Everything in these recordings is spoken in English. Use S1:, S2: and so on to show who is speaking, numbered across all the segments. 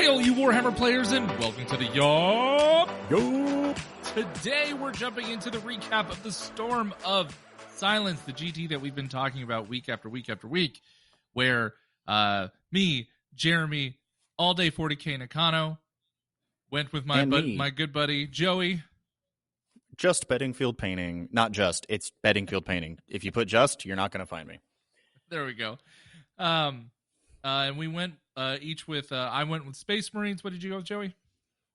S1: Hail, you Warhammer players, and welcome to the Yup.
S2: Yo!
S1: Today, we're jumping into the recap of the Storm of Silence, the GT that we've been talking about week after week after week, where me, Jeremy, all day 40K Nakano, went with my good buddy, Joey.
S2: Just Beddingfield Painting. Not just, it's Beddingfield Painting. If you put just, you're not going to find me.
S1: There we go. And we went each with, I went with Space Marines. What did you go with, Joey?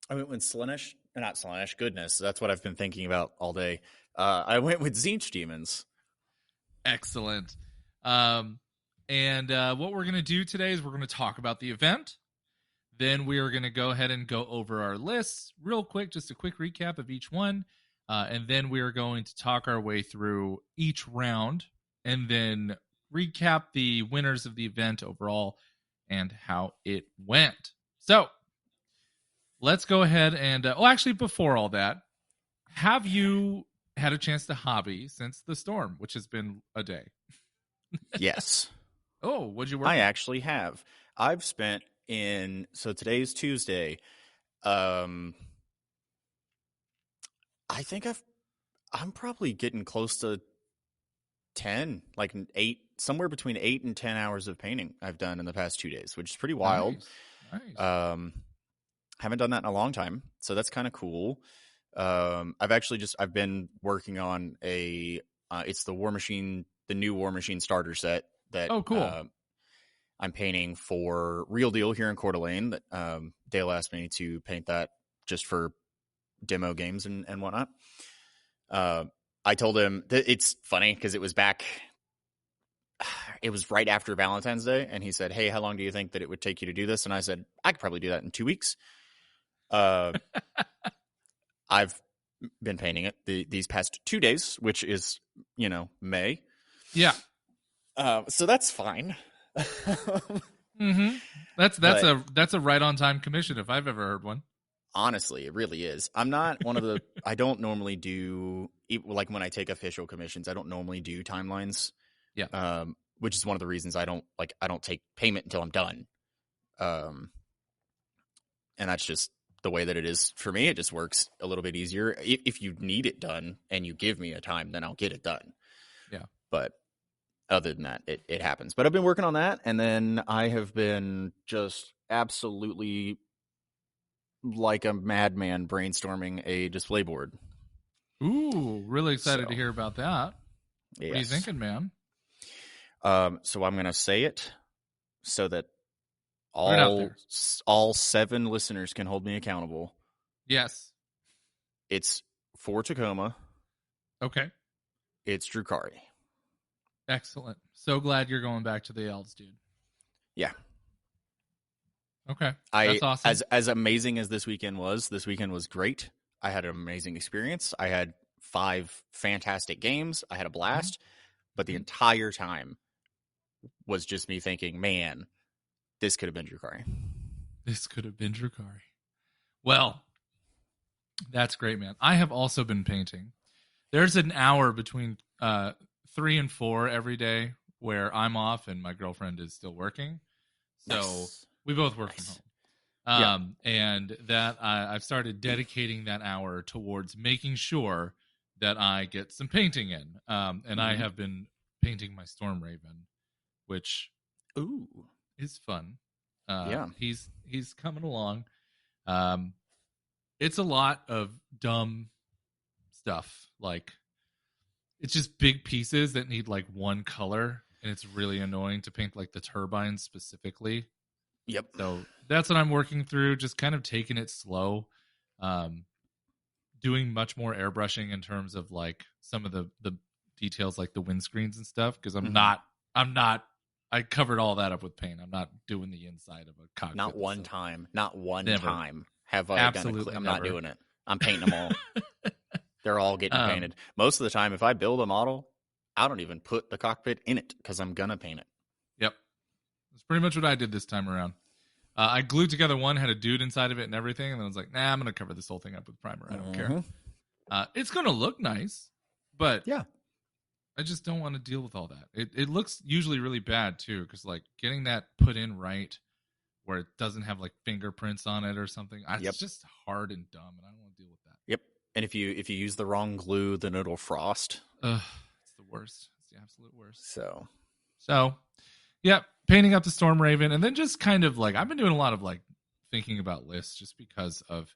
S2: I went with Slaanesh. Not Slaanesh, goodness. That's what I've been thinking about all day. I went with Tzeentch Demons.
S1: Excellent. And what we're going to do today is we're going to talk about the event. Then we are going to go ahead and go over our lists real quick, just a quick recap of each one. And then we are going to talk our way through each round and then recap the winners of the event overall and how it went. So let's go ahead and, actually, before all that, have you had a chance to hobby since the storm, which has been a day?
S2: Yes.
S1: Oh, what'd you work
S2: I actually have. I've spent so today's Tuesday. I think I'm probably getting close to 10, like 8, somewhere between 8 and 10 hours of painting I've done in the past 2 days, which is pretty wild.
S1: Nice.
S2: Haven't done that in a long time, so that's kind of cool. I've been working on it's the new War Machine starter set that
S1: cool.
S2: I'm painting for Real Deal here in Coeur d'Alene. That Dale asked me to paint that just for demo games and whatnot. I told him that it's funny because it was right after Valentine's Day, and he said, "Hey, how long do you think that it would take you to do this?" And I said, "I could probably do that in 2 weeks." I've been painting it these past 2 days, which is, May.
S1: Yeah.
S2: So that's fine.
S1: Mm-hmm. That's a right on time commission if I've ever heard one.
S2: Honestly, it really is. I'm not one of the. I don't normally do, like, when I take official commissions, I don't normally do timelines.
S1: Yeah.
S2: Which is one of the reasons I don't take payment until I'm done. And that's just the way that it is for me. It just works a little bit easier. If you need it done and you give me a time, then I'll get it done.
S1: Yeah.
S2: But other than that, it happens. But I've been working on that, and then I have been just absolutely like a madman brainstorming a display board.
S1: Ooh, really excited to hear about that.
S2: Yes.
S1: What are you thinking, man?
S2: So I'm going to say it so that all 7 listeners can hold me accountable.
S1: Yes.
S2: It's for Tacoma.
S1: Okay.
S2: It's Drukhari.
S1: Excellent. So glad you're going back to the Elds, dude.
S2: Yeah.
S1: Okay. That's awesome.
S2: As amazing as this weekend was great. I had an amazing experience. I had 5 fantastic games. I had a blast. Mm-hmm. But the entire time was just me thinking, man, this could have been Drukhari.
S1: This could have been Drukhari. Well, that's great, man. I have also been painting. There's an hour between 3 and 4 every day where I'm off and my girlfriend is still working. So
S2: nice.
S1: We both work from home. And that I've started dedicating that hour towards making sure that I get some painting in. And I have been painting my Storm Raven, which is fun. He's coming along. It's a lot of dumb stuff. Like, it's just big pieces that need like one color, and it's really annoying to paint like the turbines specifically.
S2: Yep.
S1: So that's what I'm working through, just kind of taking it slow. Doing much more airbrushing in terms of like some of the details like the windscreens and stuff, because I covered all that up with paint. I'm not doing the inside of a cockpit.
S2: Not one time have I
S1: Absolutely
S2: done it. I'm
S1: never.
S2: not doing it. I'm painting them all. They're all getting painted. Most of the time, if I build a model, I don't even put the cockpit in it because I'm going to paint it.
S1: Yep. That's pretty much what I did this time around. I glued together one, had a dude inside of it and everything, and then I was like, nah, I'm going to cover this whole thing up with primer. I don't care. It's going to look nice, but
S2: yeah,
S1: I just don't want to deal with all that. It looks usually really bad, too, because like getting that put in right where it doesn't have like fingerprints on it or something.
S2: Yep.
S1: It's just hard and dumb, and I don't want to deal with that.
S2: Yep. And if you use the wrong glue, then it'll frost.
S1: It's the worst. It's the absolute worst.
S2: So
S1: yeah, painting up the Storm Raven, and then just kind of like I've been doing a lot of like thinking about lists just because of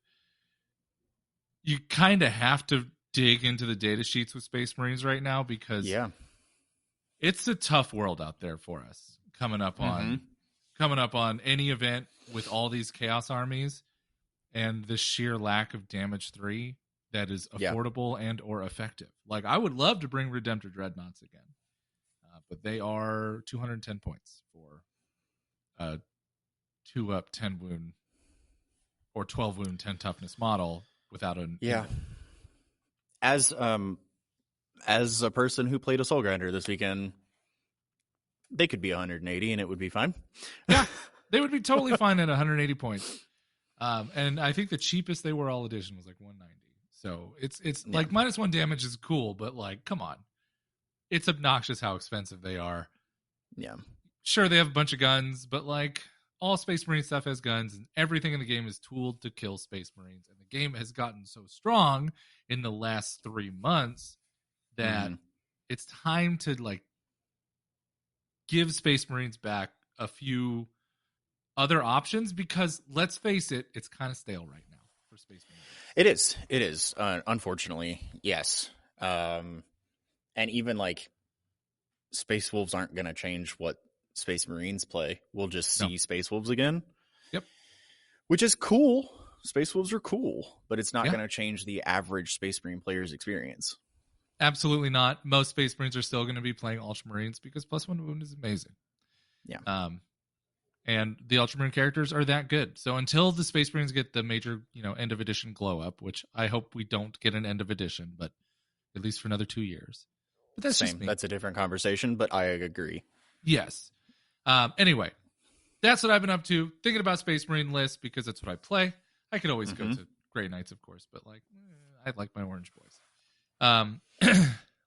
S1: you kind of have to dig into the data sheets with Space Marines right now because it's a tough world out there for us coming up on any event with all these Chaos armies and the sheer lack of damage 3 that is affordable and or effective. Like I would love to bring Redemptor Dreadnoughts again, but they are 210 points for a 2-up 10 wound or 12 wound 10 toughness model without an
S2: As a person who played a Soul Grinder this weekend, they could be 180 and it would be fine.
S1: Yeah, they would be totally fine at 180 points. And I think the cheapest they were all edition was like 190. So it's like -1 damage is cool, but like, come on. It's obnoxious how expensive they are.
S2: Yeah.
S1: Sure, they have a bunch of guns, but like all Space Marine stuff has guns, and everything in the game is tooled to kill Space Marines. And the game has gotten so strong in the last 3 months that it's time to like give Space Marines back a few other options because let's face it, it's kind of stale right now for Space Marines.
S2: It is. Unfortunately, yes. And even like Space Wolves aren't going to change what Space Marines play. We'll just see Space Wolves again.
S1: Yep.
S2: Which is cool. Space Wolves are cool, but it's not going to change the average Space Marine player's experience.
S1: Absolutely not. Most Space Marines are still going to be playing Ultramarines because +1 wound is amazing.
S2: Yeah.
S1: And the Ultramarine characters are that good. So until the Space Marines get the major, end of edition glow up, which I hope we don't get an end of edition, but at least for another 2 years. But that's just me.
S2: That's a different conversation, but I agree.
S1: Yes. Anyway, that's what I've been up to. Thinking about Space Marine lists because that's what I play. I could always go to Grey Knights, of course, but like I like my Orange Boys.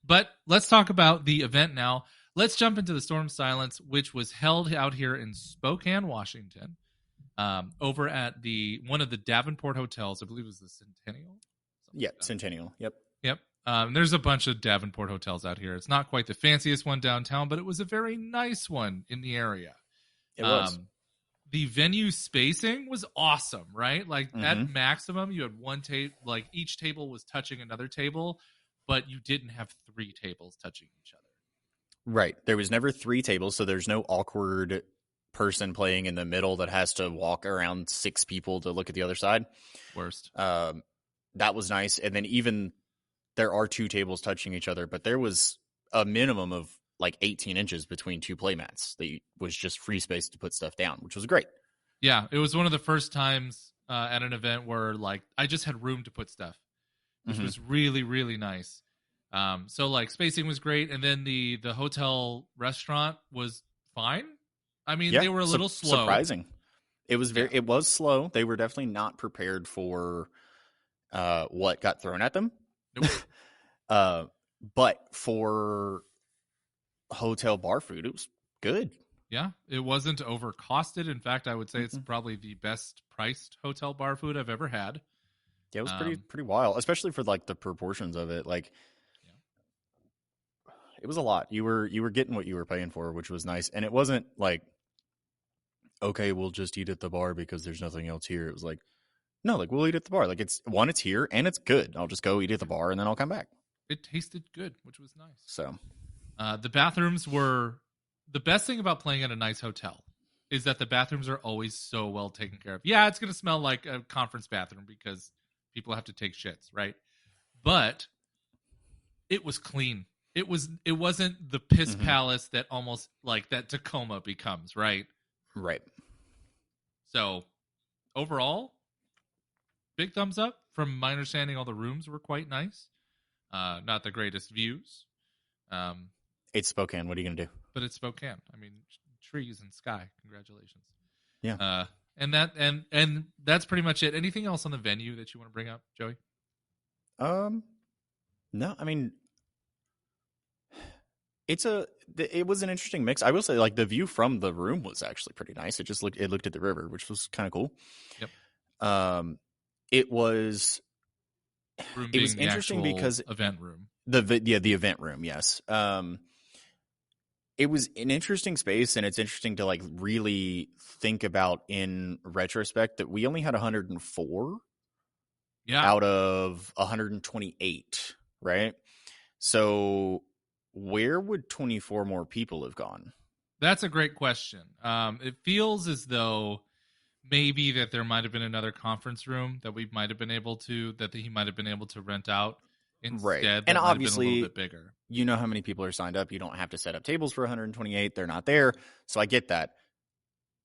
S1: But let's talk about the event now. Let's jump into the Storm Silence, which was held out here in Spokane, Washington, over at one of the Davenport hotels. I believe it was the Centennial.
S2: Centennial. Yep.
S1: There's a bunch of Davenport hotels out here. It's not quite the fanciest one downtown, but it was a very nice one in the area.
S2: It was.
S1: The venue spacing was awesome, right? Like at maximum, you had one table, like each table was touching another table, but you didn't have 3 tables touching each other.
S2: Right. There was never 3 tables, so there's no awkward person playing in the middle that has to walk around 6 people to look at the other side.
S1: Worst.
S2: That was nice. And then even there are 2 tables touching each other, but there was a minimum of like 18 inches between 2 playmats that was just free space to put stuff down, which was great.
S1: Yeah, it was one of the first times at an event where like I just had room to put stuff, which was really, really nice. So like spacing was great, and then the hotel restaurant was fine. I mean, they were a little slow.
S2: Surprising. It was it was slow. They were definitely not prepared for what got thrown at them.
S1: Nope.
S2: But for hotel bar food, it was good.
S1: Yeah, it wasn't overcosted. In fact, I would say it's probably the best priced hotel bar food I've ever had.
S2: Yeah, it was pretty wild, especially for like the proportions of it. Like, it was a lot. You were getting what you were paying for, which was nice. And it wasn't like, okay, we'll just eat at the bar because there's nothing else here. It was like, no, like we'll eat at the bar. Like it's here and it's good. I'll just go eat at the bar and then I'll come back.
S1: It tasted good, which was nice.
S2: So,
S1: the bathrooms were the best thing about playing at a nice hotel is that the bathrooms are always so well taken care of. Yeah, it's going to smell like a conference bathroom because people have to take shits, right? But it was clean. It wasn't the piss palace that almost like that Tacoma becomes, right?
S2: Right.
S1: So overall, big thumbs up. From my understanding, all the rooms were quite nice. Not the greatest views.
S2: It's Spokane. What are you going to do?
S1: But it's Spokane. I mean, trees and sky. Congratulations.
S2: Yeah.
S1: And that's pretty much it. Anything else on the venue that you want to bring up, Joey?
S2: No, I mean, it was an interesting mix. I will say, like, the view from the room was actually pretty nice. It looked at the river, which was kind of cool.
S1: Yep.
S2: Um, it was
S1: Room
S2: it was
S1: being the
S2: interesting
S1: actual
S2: because
S1: event room.
S2: the event room, yes. It was an interesting space, and it's interesting to like really think about in retrospect that we only had 104
S1: Yeah.
S2: out of 128, right? So where would 24 more people have gone?
S1: That's a great question. It feels as though maybe that there might have been another conference room that we might have been able to that he might have been able to rent out
S2: Right.
S1: instead.
S2: And
S1: That might have been a little
S2: obviously,
S1: bit bigger.
S2: you know how many people are signed up. You don't have to set up tables for 128. They're not there. So I get that,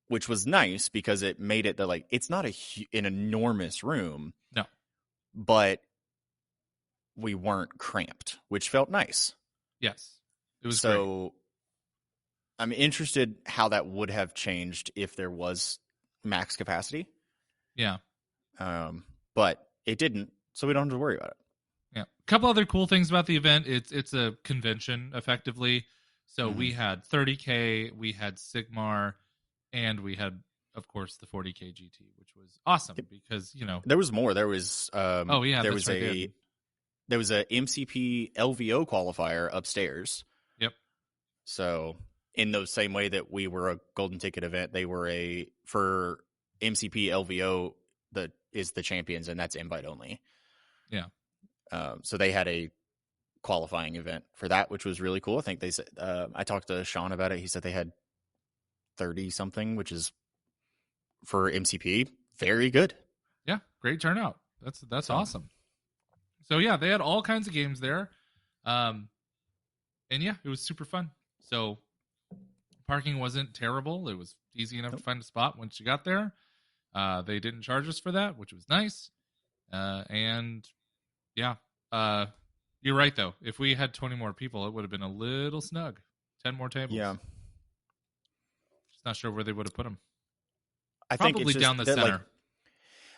S2: which was nice because it made it that like it's not an enormous room.
S1: No.
S2: But we weren't cramped, which felt nice.
S1: Yes. It was
S2: so
S1: great.
S2: I'm interested how that would have changed if there was max capacity.
S1: Yeah.
S2: But it didn't, so we don't have to worry about it.
S1: Yeah. A couple other cool things about the event. It's a convention effectively. So we had 30K, we had Sigmar, and we had, of course, the 40K GT, which was awesome because, you know,
S2: there was more. There was there was a MCP LVO qualifier upstairs.
S1: Yep.
S2: So in the same way that we were a golden ticket event, they were for MCP LVO that is the champions, and that's invite only.
S1: Yeah.
S2: So they had a qualifying event for that, which was really cool. I think they said I talked to Sean about it. He said they had 30 something, which is for MCP very good.
S1: Yeah, great turnout. That's awesome. So yeah, they had all kinds of games there, and yeah, it was super fun. So parking wasn't terrible. It was easy enough to find a spot once you got there. They didn't charge us for that, which was nice. And yeah, you're right though. If we had 20 more people, it would have been a little snug. 10 more tables.
S2: Yeah.
S1: Just not sure where they would have put them.
S2: I
S1: Probably
S2: think it's just
S1: down the center.
S2: Like,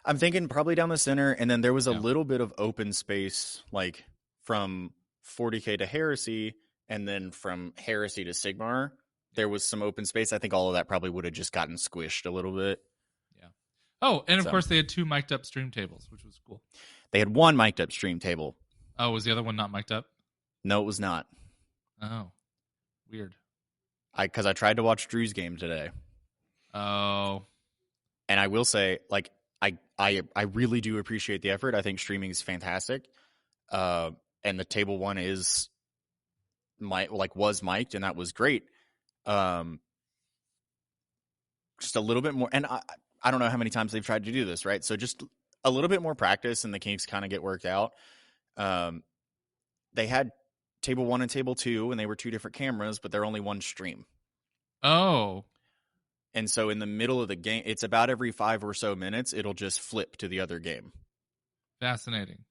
S2: I'm thinking probably down the center, and then there was a little bit of open space, like from 40K to Heresy, and then from Heresy to Sigmar. There was some open space. I think all of that probably would have just gotten squished a little bit.
S1: Yeah. Oh, and of course they had 2 mic'd up stream tables, which was cool.
S2: They had 1 mic'd up stream table.
S1: Oh, was the other one not mic'd up?
S2: No, it was not.
S1: Oh, weird.
S2: Because I tried to watch Drew's game today.
S1: Oh.
S2: And I will say, like, I really do appreciate the effort. I think streaming is fantastic. And the table one was mic'd, and that was great. Just a little bit more, and I don't know how many times they've tried to do this, right? So just a little bit more practice, and the kinks kind of get worked out. They had table 1 and table 2, and they were 2 different cameras, but they're only 1 stream.
S1: Oh.
S2: And so in the middle of the game, it's about every 5 or so minutes, it'll just flip to the other game.
S1: Fascinating.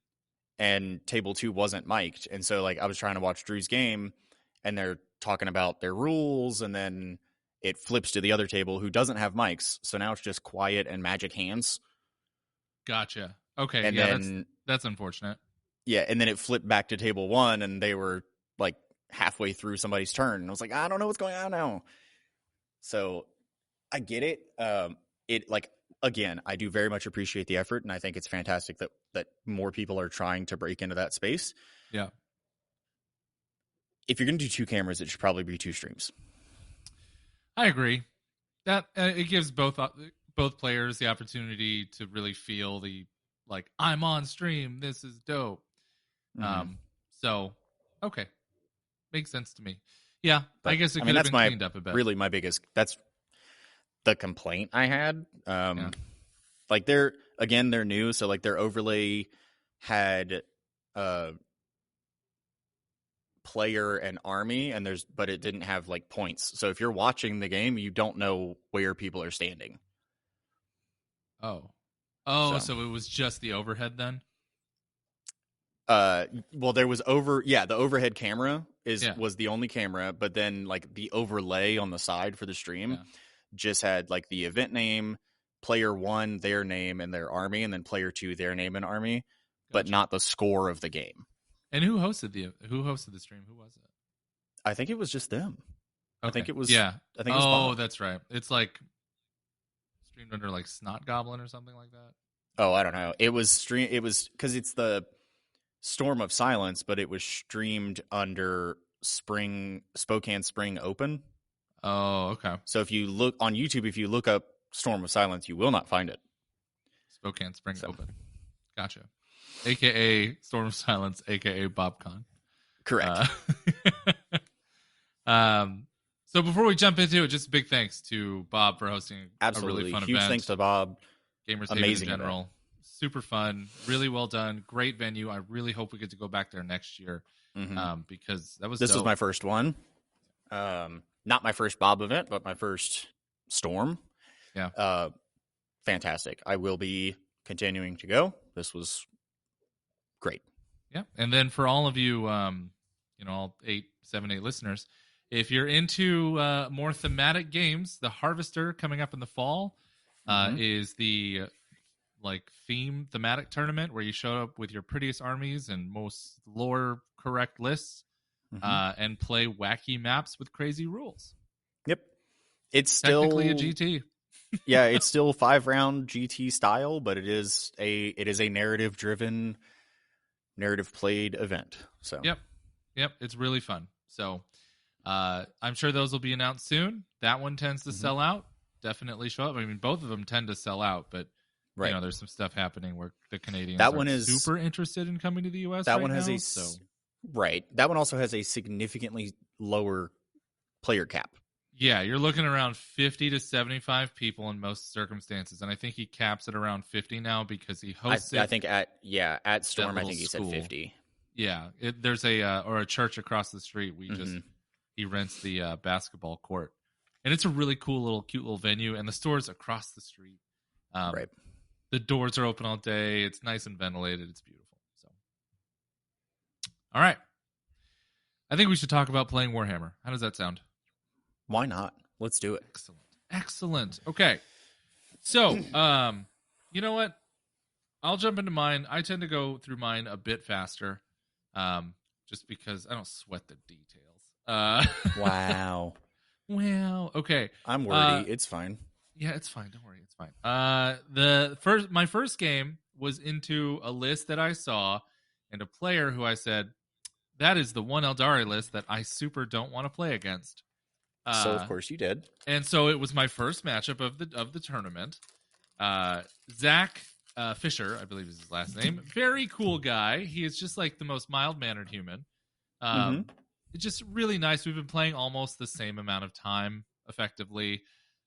S2: And table 2 wasn't mic'd. And so like I was trying to watch Drew's game, and they're talking about their rules, and then it flips to the other table who doesn't have mics. So now it's just quiet and magic hands.
S1: Gotcha. Okay.
S2: And
S1: yeah,
S2: then,
S1: that's unfortunate.
S2: Yeah. And then it flipped back to table 1, and they were like halfway through somebody's turn. And I was like, I don't know what's going on now. So I get it. Again, I do very much appreciate the effort, and I think it's fantastic that more people are trying to break into that space.
S1: Yeah.
S2: If you're going to do 2 cameras, it should probably be 2 streams.
S1: I agree. That it gives both players the opportunity to really feel the like I'm on stream. This is dope. Mm-hmm. So okay, makes sense to me. Yeah, but I guess it could have been cleaned up a bit.
S2: Really, that's the complaint I had. Like they're new, so like their overlay had player and army, but it didn't have like points. So if you're watching the game, you don't know where people are standing.
S1: So it was just the overhead then?
S2: Well, there was the overhead camera was the only camera, but then like the overlay on the side for the stream just had like the event name, player 1, their name and their army, and then player 2, their name and army, but not the score of the game.
S1: And who hosted the stream? Who was it?
S2: I think it was just them. I think
S1: Okay.
S2: it was.
S1: Yeah.
S2: I think it was
S1: Oh,
S2: Bob.
S1: that's right. It's like streamed under like Snot Goblin or something like that.
S2: Oh, I don't know. It was stream. It was because it's the Storm of Silence, but it was streamed under Spokane Spring Open.
S1: Oh, okay.
S2: So if you look on YouTube, if you look up Storm of Silence, you will not find it.
S1: Spokane Spring Open. Gotcha. AKA Storm of Silence, AKA BobCon.
S2: Correct.
S1: So before we jump into it, just a big thanks to Bob for hosting
S2: Absolutely.
S1: a really fun
S2: Huge
S1: event.
S2: thanks to Bob.
S1: Gamers
S2: Amazing
S1: in general. Super fun. Really well done. Great venue. I really hope we get to go back there next year because that was
S2: This
S1: dope.
S2: was my first one. Not my first Bob event, but my first Storm.
S1: Yeah.
S2: Fantastic. I will be continuing to go. This was great.
S1: Yeah. And then for all of you, all 7, 8 listeners, if you're into more thematic games, the Harvester coming up in the fall is the thematic tournament where you show up with your prettiest armies and most lore correct lists and play wacky maps with crazy rules.
S2: Yep. It's still
S1: technically a GT.
S2: Yeah, it's still 5-round GT style, but it is a narrative driven, narrative played event. So
S1: Yep. It's really fun. So I'm sure those will be announced soon. That one tends to sell out. Definitely show up. I mean, both of them tend to sell out, but there's some stuff happening where the Canadians are super interested in coming to the US.
S2: That one has That one also has a significantly lower player cap.
S1: Yeah, you're looking around 50 to 75 people in most circumstances, and I think he caps it around 50 now because he hosts
S2: I think at Storm, I think he
S1: said
S2: 50.
S1: Yeah, there's a church across the street. He rents the basketball court, and it's a really cool cute little venue. And the store's across the street. The doors are open all day. It's nice and ventilated. It's beautiful. So, all right, I think we should talk about playing Warhammer. How does that sound?
S2: Why not? Let's do it.
S1: Excellent. Okay. So, you know what? I'll jump into mine. I tend to go through mine a bit faster, just because I don't sweat the details.
S2: Wow.
S1: Well, okay.
S2: I'm wordy. It's fine.
S1: Yeah, it's fine. Don't worry. It's fine. My first game was into a list that I saw and a player who I said, that is the one Eldari list that I super don't want to play against.
S2: So of course you did.
S1: And so it was my first matchup of the tournament. Zach Fisher, I believe is his last name. Very cool guy. He is just like the most mild-mannered human. It's just really nice. We've been playing almost the same amount of time, effectively.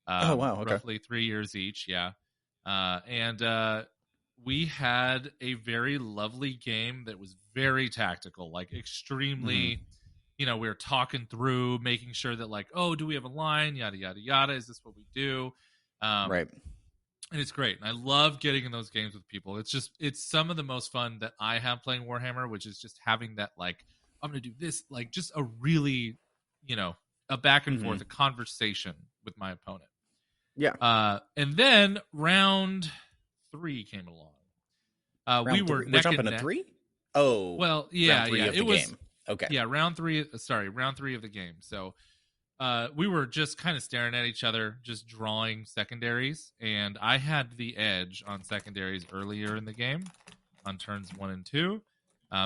S2: Oh, wow. Okay.
S1: Roughly 3 years each, yeah. And we had a very lovely game that was very tactical, like extremely... we were talking through, making sure that do we have a line? Yada, yada, yada. Is this what we do?
S2: Right.
S1: And it's great. And I love getting in those games with people. It's some of the most fun that I have playing Warhammer, which is just having that, I'm going to do this, just a really, a back and forth, a conversation with my opponent.
S2: Yeah.
S1: And then round 3 came along. We're
S2: jumping to 3? Oh.
S1: Well, yeah,
S2: round 3 of the game. Okay.
S1: Yeah, round 3 of the game. So we were just kind of staring at each other, just drawing secondaries. And I had the edge on secondaries earlier in the game on turns 1 and 2.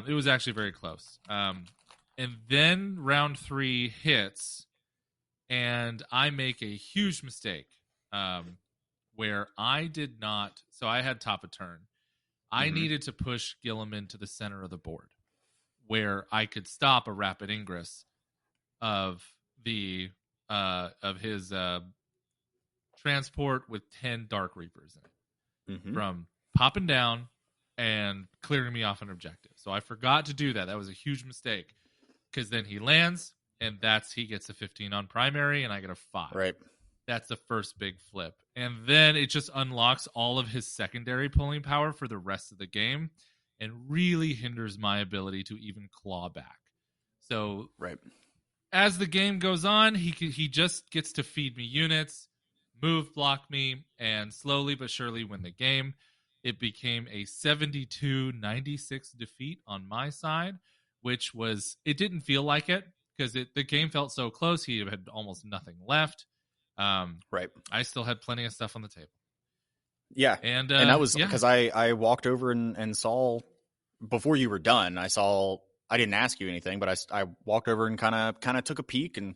S1: It was actually very close. And then round 3 hits, and I make a huge mistake where I did not. So I had top of turn. I needed to push Gilliman to the center of the board, where I could stop a rapid ingress of his transport with 10 Dark Reapers in it from popping down and clearing me off an objective. So I forgot to do that. That was a huge mistake because then he lands and he gets a 15 on primary and I get a 5.
S2: Right.
S1: That's the first big flip. And then it just unlocks all of his secondary pulling power for the rest of the game and really hinders my ability to even claw back. So as the game goes on, he just gets to feed me units, move block me, and slowly but surely win the game. It became a 72-96 defeat on my side, which it didn't feel like it because the game felt so close. He had almost nothing left.
S2: Right.
S1: I still had plenty of stuff on the table.
S2: Yeah.
S1: And
S2: that was because I walked over and saw, before you were done, I didn't ask you anything, but I walked over and kind of took a peek and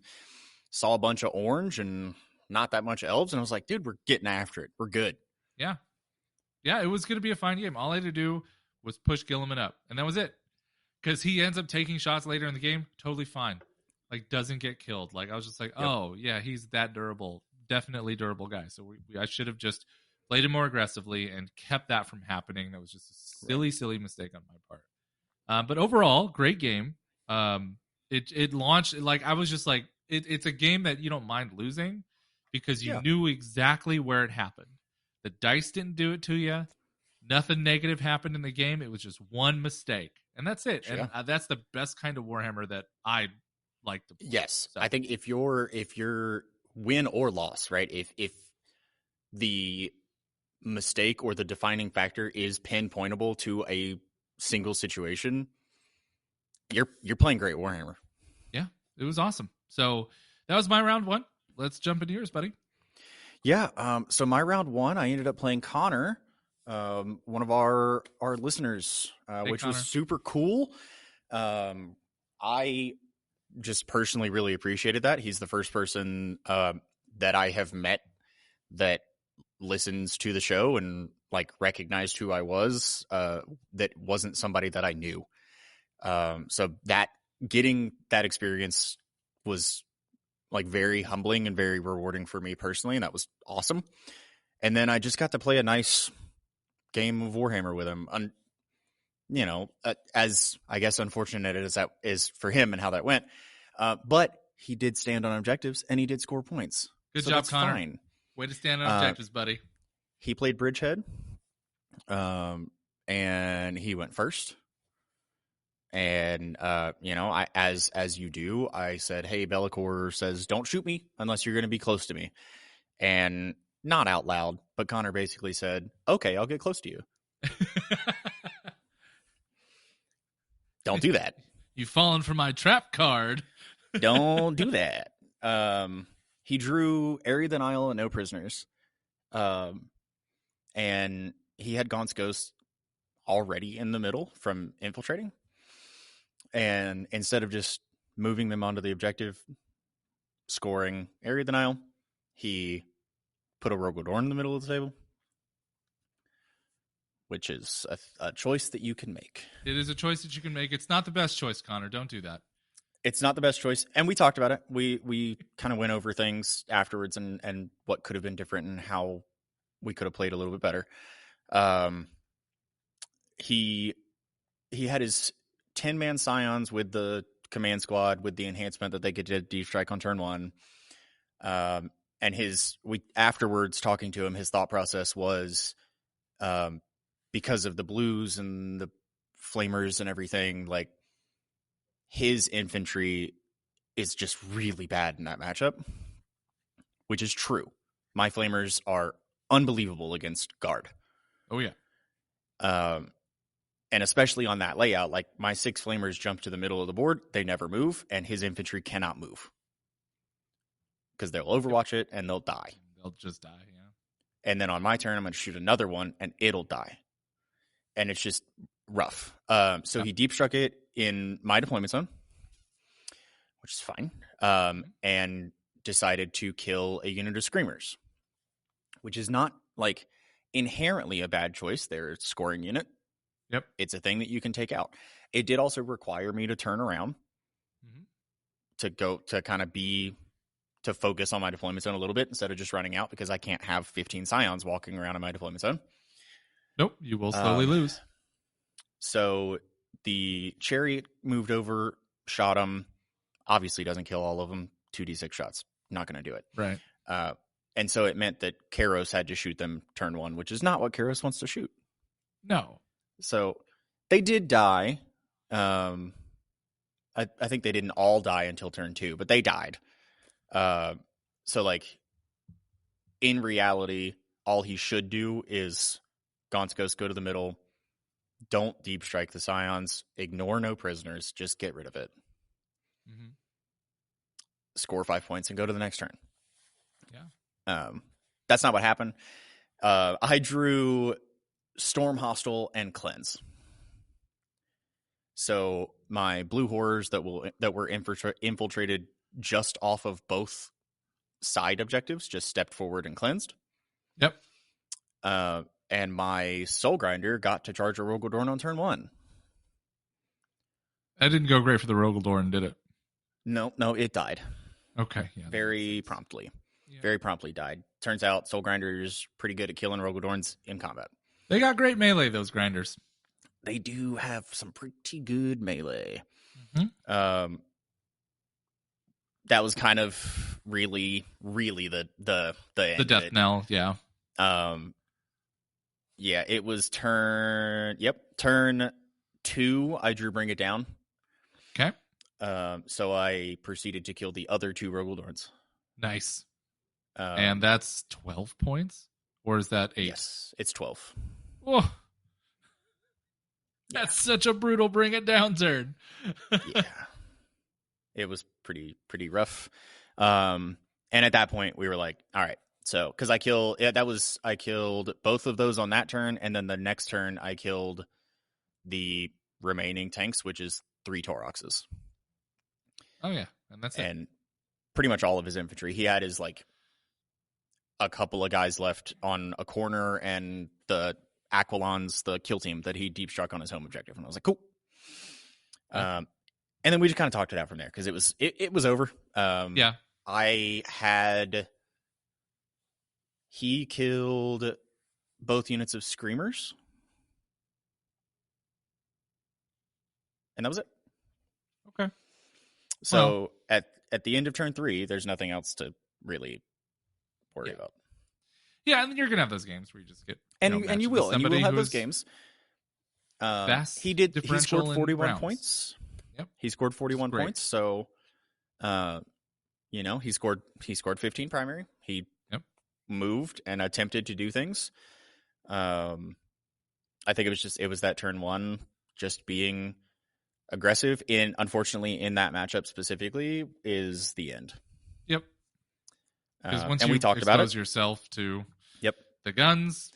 S2: saw a bunch of orange and not that much elves. And I was like, dude, we're getting after it. We're good.
S1: Yeah. Yeah, it was going to be a fine game. All I had to do was push Gilliman up, and that was it. Because he ends up taking shots later in the game, totally fine. Like, doesn't get killed. Like, I was just like, oh, yeah, he's that durable. Definitely durable guy. So I should have just played him more aggressively and kept that from happening. That was just a silly mistake on my part. But overall, great game. It launched, like, I was just like, it's a game that you don't mind losing because you knew exactly where it happened. The dice didn't do it to you. Nothing negative happened in the game. It was just one mistake, and that's it.
S2: Sure.
S1: And that's the best kind of Warhammer that I like to play.
S2: Yes,
S1: So.
S2: I think if you're win or loss, right? If the mistake or the defining factor is pinpointable to a single situation, you're playing great Warhammer.
S1: Yeah, it was awesome. So that was my round one. Let's jump into yours, buddy.
S2: Yeah. So my round one, I ended up playing Connor, one of our listeners, which
S1: Connor.
S2: was super cool. I just personally really appreciated that. He's the first person that I have met that listens to the show and like recognized who I was, that wasn't somebody that I knew. So that getting that experience was like very humbling and very rewarding for me personally, and that was awesome. And then I just got to play a nice game of Warhammer with him. As I guess unfortunate as that is for him and how that went, but he did stand on objectives and he did score points.
S1: Good
S2: so
S1: job,
S2: that's
S1: Connor.
S2: Fine.
S1: Way to stand on objectives, buddy.
S2: He played Bridgehead, and he went first. And I as you do, I said, "Hey, Be'lakor says don't shoot me unless you're going to be close to me," and not out loud, but Connor basically said, "Okay, I'll get close to you." Don't do that.
S1: You've fallen for my trap card.
S2: Don't do that. He drew Area of the Nile and no prisoners, and he had Gaunt's Ghost already in the middle from infiltrating. And instead of just moving them onto the objective, scoring Area of the Nile, he put a Rogal Dorn in the middle of the table, which is a choice that you can make.
S1: It is a choice that you can make. It's not the best choice, Connor. Don't do that.
S2: It's not the best choice. And we talked about it. We kind of went over things afterwards and what could have been different and how we could have played a little bit better. He had his 10-man Scions with the command squad with the enhancement that they could do deep strike on turn one. And afterwards talking to him, his thought process was, because of the blues and the flamers and everything, like his infantry is just really bad in that matchup, which is true. My flamers are unbelievable against guard.
S1: Oh yeah.
S2: And especially on that layout, like my 6 flamers jump to the middle of the board, they never move, and his infantry cannot move because they'll overwatch it and they'll die.
S1: They'll just die, yeah.
S2: And then on my turn, I'm going to shoot another one and it'll die. And it's just rough. So he deep struck it in my deployment zone, which is fine, and decided to kill a unit of Screamers, which is not like inherently a bad choice. They're a scoring unit.
S1: Yep.
S2: It's a thing that you can take out. It did also require me to turn around to go to kind of to focus on my deployment zone a little bit instead of just running out, because I can't have 15 Scions walking around in my deployment zone.
S1: Nope. You will slowly lose.
S2: So the chariot moved over, shot him. Obviously doesn't kill all of them. 2d6 shots. Not going to do it.
S1: Right.
S2: And so it meant that Kairos had to shoot them turn one, which is not what Kairos wants to shoot.
S1: No.
S2: So they did die. I think they didn't all die until turn 2, but they died. So like in reality, all he should do is Gaunt's Ghost go to the middle. Don't deep strike the Scions. Ignore no prisoners. Just get rid of it. score 5 points, and go to the next turn.
S1: Yeah.
S2: That's not what happened. I drew Storm, Hostile, and Cleanse. So my blue horrors that were infiltrated just off of both side objectives just stepped forward and cleansed.
S1: Yep.
S2: And my Soul Grinder got to charge a Rogaldorn on turn 1.
S1: That didn't go great for the Rogaldorn, did it?
S2: No, it died.
S1: Okay. Yeah.
S2: Very promptly.
S1: Yeah.
S2: Very promptly died. Turns out Soul Grinder is pretty good at killing Rogaldorns in combat.
S1: They got great melee, those grinders.
S2: They do have some pretty good melee.
S1: Mm-hmm.
S2: That was kind of really the end.
S1: The death knell, yeah.
S2: Yeah, it was turn 2, I drew Bring It Down.
S1: Okay.
S2: So I proceeded to kill the other 2 Rogaldorns.
S1: Nice. And that's 12 points? Or is that 8?
S2: Yes, it's 12.
S1: Oh, that's such a brutal Bring It Down turn.
S2: Yeah. It was pretty rough. And at that point we were like, all right, so because I killed both of those on that turn, and then the next turn I killed the remaining tanks, which is 3 Tauroxes.
S1: Oh yeah, and that's it.
S2: And pretty much all of his infantry. He had his like a couple of guys left on a corner, and the Aquilons, the kill team that he deep struck on his home objective, and I was like, cool. And then we just kind of talked it out from there because it was over.
S1: Yeah,
S2: he killed both units of Screamers, and that was it.
S1: Okay.
S2: So at the end of turn 3, there's nothing else to really worry about.
S1: Yeah, and then you're gonna have those games where you just get
S2: you will have those games. He scored 41 points.
S1: Yep.
S2: He scored 41 points. So, he scored 15 primary. He moved and attempted to do things. I think it was that turn 1 just being aggressive. Unfortunately, in that matchup specifically, is the end.
S1: Yep. Because once
S2: we talked about it,
S1: yourself to the guns.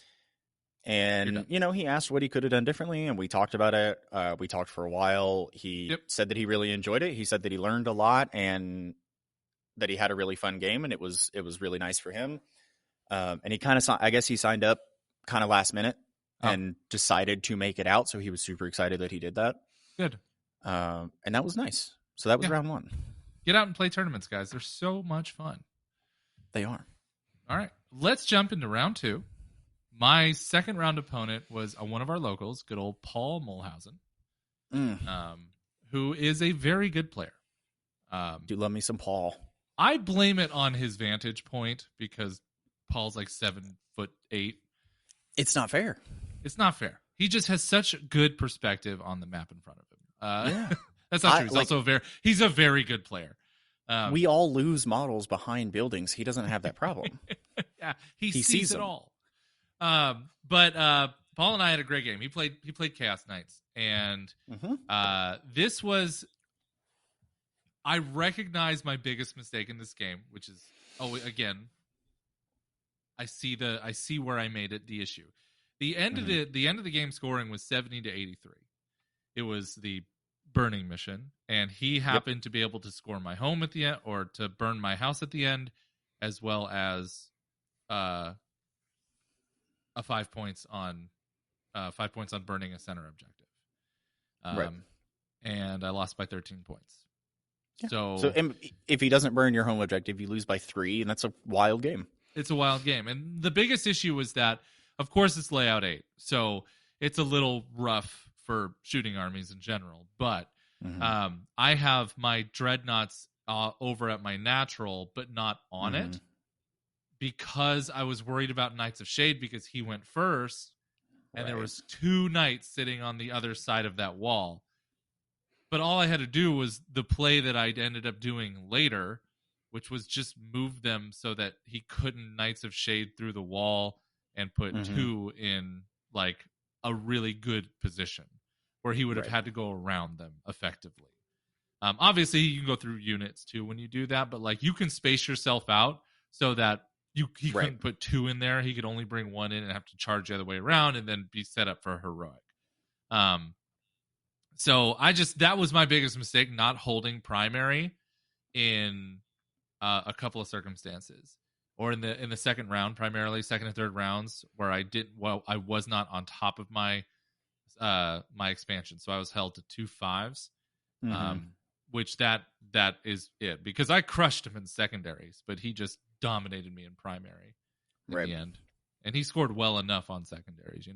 S2: And, he asked what he could have done differently, and we talked about it. We talked for a while. He said that he really enjoyed it. He said that he learned a lot and that he had a really fun game, and it was really nice for him. And he kind of I guess he signed up kind of last minute and decided to make it out, so he was super excited that he did that.
S1: Good.
S2: And that was nice. So that was round 1.
S1: Get out and play tournaments, guys. They're so much fun.
S2: They are.
S1: All right. Let's jump into round 2. My second round opponent was one of our locals, good old Paul Mulhausen, who is a very good player.
S2: Do love me some Paul.
S1: I blame it on his vantage point because Paul's like 7'8".
S2: It's not fair.
S1: It's not fair. He just has such good perspective on the map in front of him. That's not true. He's a very good player.
S2: We all lose models behind buildings. He doesn't have that problem.
S1: Yeah, he sees it all. But Paul and I had a great game. He played Chaos Knights, and this was. I recognize my biggest mistake in this game, which is again. I see where I made it the issue. The end of the game scoring was 70 to 83. It was the burning mission, and he happened to be able to score my home at the end, or to burn my house at the end, as well as a 5 points on burning a center objective.
S2: Right.
S1: And I lost by 13 points.
S2: Yeah.
S1: So
S2: if he doesn't burn your home objective, you lose by 3, and that's a wild game.
S1: It's a wild game. And the biggest issue was that, of course, it's layout 8. So it's a little rough for shooting armies in general. But I have my dreadnoughts over at my natural, but not on it. Because I was worried about Knights of Shade because he went first. And there was 2 knights sitting on the other side of that wall. But all I had to do was the play that I ended up doing later, which was just move them so that he couldn't Knights of Shade through the wall and put 2 in like a really good position where he would have had to go around them effectively. Obviously, you can go through units too when you do that, but like you can space yourself out so that he
S2: Right.
S1: couldn't put 2 in there. He could only bring 1 in and have to charge the other way around, and then be set up for heroic. So that was my biggest mistake, not holding primary in a couple of circumstances, or in the second round, primarily second and third rounds, where I was not on top of my my expansion, so I was held to 2 5s. Which that is it, because I crushed him in secondaries, but he just dominated me in primary in the end, and he scored well enough on secondaries,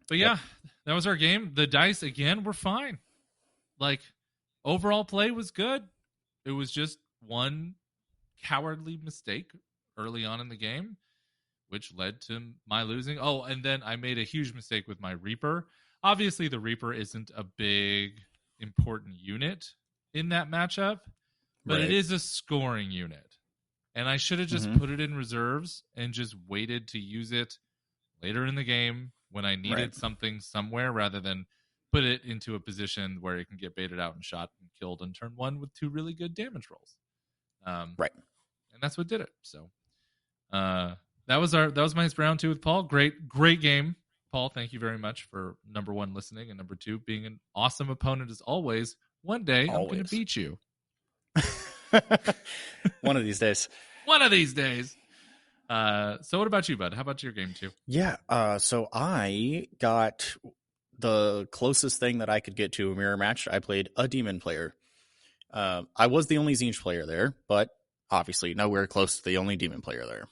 S1: But yeah, that was our game. The dice again were fine. Like, overall play was good. It was just one cowardly mistake early on in the game, which led to my losing. Oh, and then I made a huge mistake with my Reaper. Obviously, the Reaper isn't a big important unit in that matchup, but it is a scoring unit, and I should have just put it in reserves and just waited to use it later in the game when I needed something somewhere, rather than put it into a position where it can get baited out and shot and killed on turn 1 with 2 really good damage rolls. And that's what did it. So that was my round 2 with Paul. Great game, Paul. Thank you very much for number 1, listening, and number 2, being an awesome opponent as always. One day I'm going to beat you.
S2: One of these days.
S1: One of these days. So what about you, bud? How about your game 2?
S2: Yeah. So I got the closest thing that I could get to a mirror match. I played a demon player. I was the only Tzeentch player there, but obviously nowhere close to the only demon player there.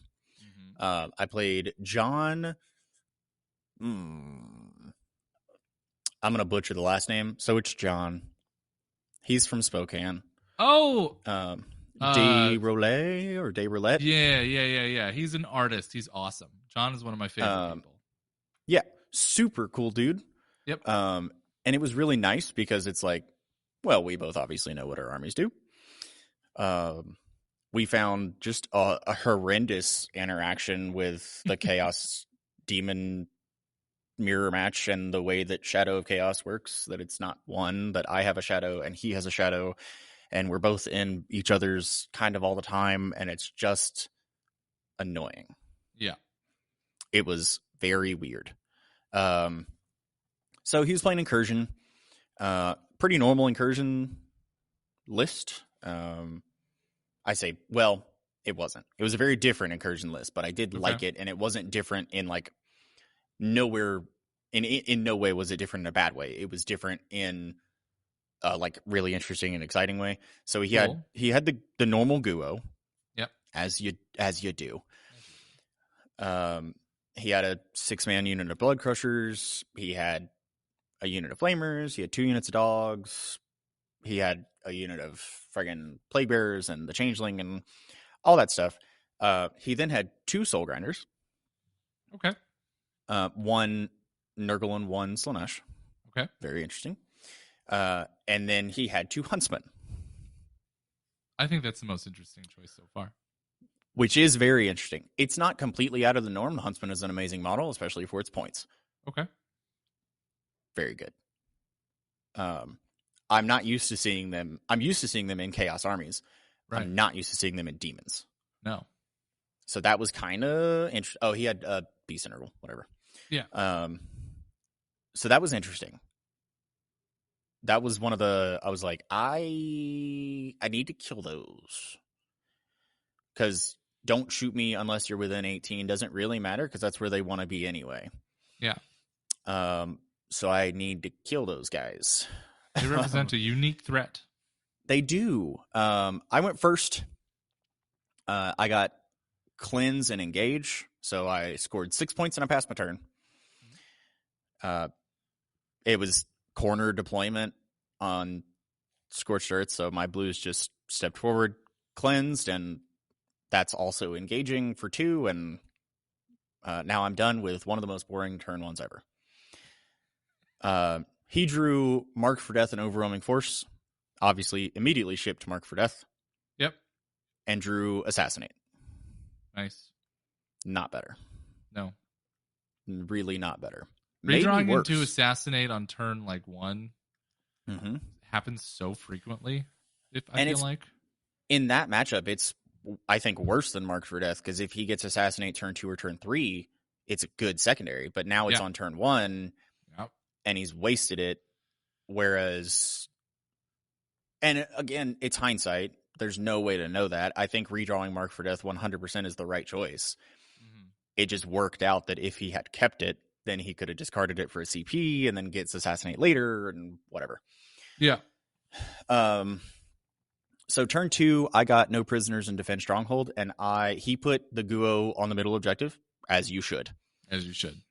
S2: I played John. I'm going to butcher the last name. So it's John. He's from Spokane.
S1: Oh!
S2: De Roulette or De Roulette?
S1: Yeah. He's an artist. He's awesome. John is one of my favorite people.
S2: Yeah. Super cool dude.
S1: Yep.
S2: And it was really nice because it's like, well, we both obviously know what our armies do. We found just a horrendous interaction with the Chaos Demon mirror match and the way that Shadow of Chaos works, that it's not one, that I have a shadow and he has a shadow, and we're both in each other's kind of all the time, and it's just annoying.
S1: Yeah.
S2: It was very weird. So he was playing Incursion. Pretty normal Incursion list. I say, well, it wasn't. It was a very different Incursion list, but I did like it, and it wasn't different in like nowhere. In no way was it different in a bad way. It was different in like really interesting and exciting way. So he had the normal Guo.
S1: Yep.
S2: As you do. He had a 6-man unit of Blood Crushers. He had a unit of Flamers. He had 2 units of Dogs. He had a unit of friggin' Plague Bearers and the Changeling and all that stuff. He then had 2 Soul Grinders.
S1: Okay.
S2: 1 Nurgle and 1 Slaanesh.
S1: Okay.
S2: Very interesting. And then he had 2 Huntsmen.
S1: I think that's the most interesting choice so far.
S2: Which is very interesting. It's not completely out of the norm. The Huntsman is an amazing model, especially for its points.
S1: Okay.
S2: Very good. I'm not used to seeing them. I'm used to seeing them in Chaos armies. Right. I'm not used to seeing them in demons.
S1: No.
S2: So that was kind of interesting. Oh, he had Beast and Nurgle, whatever.
S1: Yeah.
S2: So that was interesting. That was one of the. I was like, I need to kill those, because don't shoot me unless you're within 18. Doesn't really matter, because that's where they want to be anyway.
S1: Yeah.
S2: So I need to kill those guys.
S1: They represent a unique threat.
S2: They do. I went first. I got Cleanse and Engage, so I scored 6 points and I passed my turn. It was corner deployment on Scorched Earth, so my blues just stepped forward, cleansed, and that's also engaging for 2, and now I'm done with one of the most boring turn 1s ever. He drew Mark for Death and Overwhelming Force, obviously immediately shipped Mark for Death.
S1: Yep.
S2: And drew Assassinate.
S1: Nice.
S2: Not better.
S1: No.
S2: Really not better.
S1: Redrawing into Assassinate on turn 1 happens so frequently. If I
S2: And
S1: feel
S2: it's
S1: like,
S2: in that matchup, it's I think worse than Marked for Death, because if he gets Assassinate turn 2 or turn 3, it's a good secondary. But now it's
S1: Yeah.
S2: on turn 1
S1: Yep.
S2: and he's wasted it. Whereas, and again, it's hindsight. There's no way to know that. I think redrawing Marked for Death 100% is the right choice.
S1: Mhm.
S2: It just worked out that if he had kept it, then he could have discarded it for a CP and then gets Assassinate later and whatever.
S1: Yeah.
S2: So turn 2, I got no prisoners and defend stronghold, and he put the Guo on the middle objective, as you should.
S1: As you should.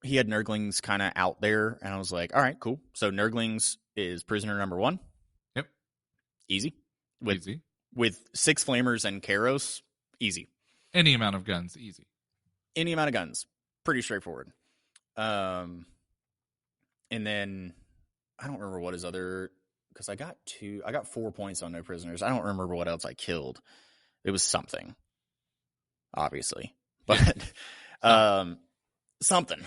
S2: He had Nurglings kind of out there, and I was like, all right, cool. So Nurglings is prisoner number 1.
S1: Yep.
S2: Easy.
S1: Easy.
S2: With 6 flamers and Kairos, easy.
S1: Any amount of guns, easy.
S2: Any amount of guns, pretty straightforward. And then I don't remember what his other, because I got 4 points on no prisoners. I don't remember what else I killed. It was something, obviously, but something.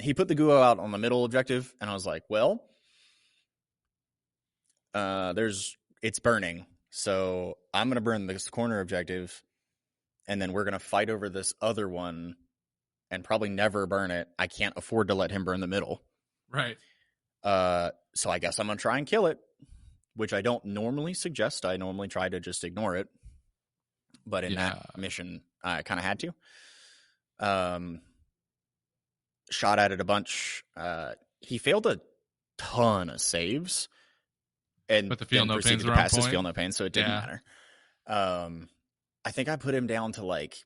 S2: He put the Guo out on the middle objective, and I was like, well, it's burning, so I'm gonna burn this corner objective, and then we're gonna fight over this other one, and probably never burn it. I can't afford to let him burn the middle.
S1: Right.
S2: So I guess I'm gonna try and kill it, which I don't normally suggest. I normally try to just ignore it, but in that mission, I kind of had to. Shot at it a bunch. He failed a ton of saves, and
S1: but the feel
S2: then
S1: no
S2: proceeded
S1: pains
S2: to
S1: were on
S2: pass his
S1: point.
S2: feel no pain, so it didn't matter. I think I put him down to like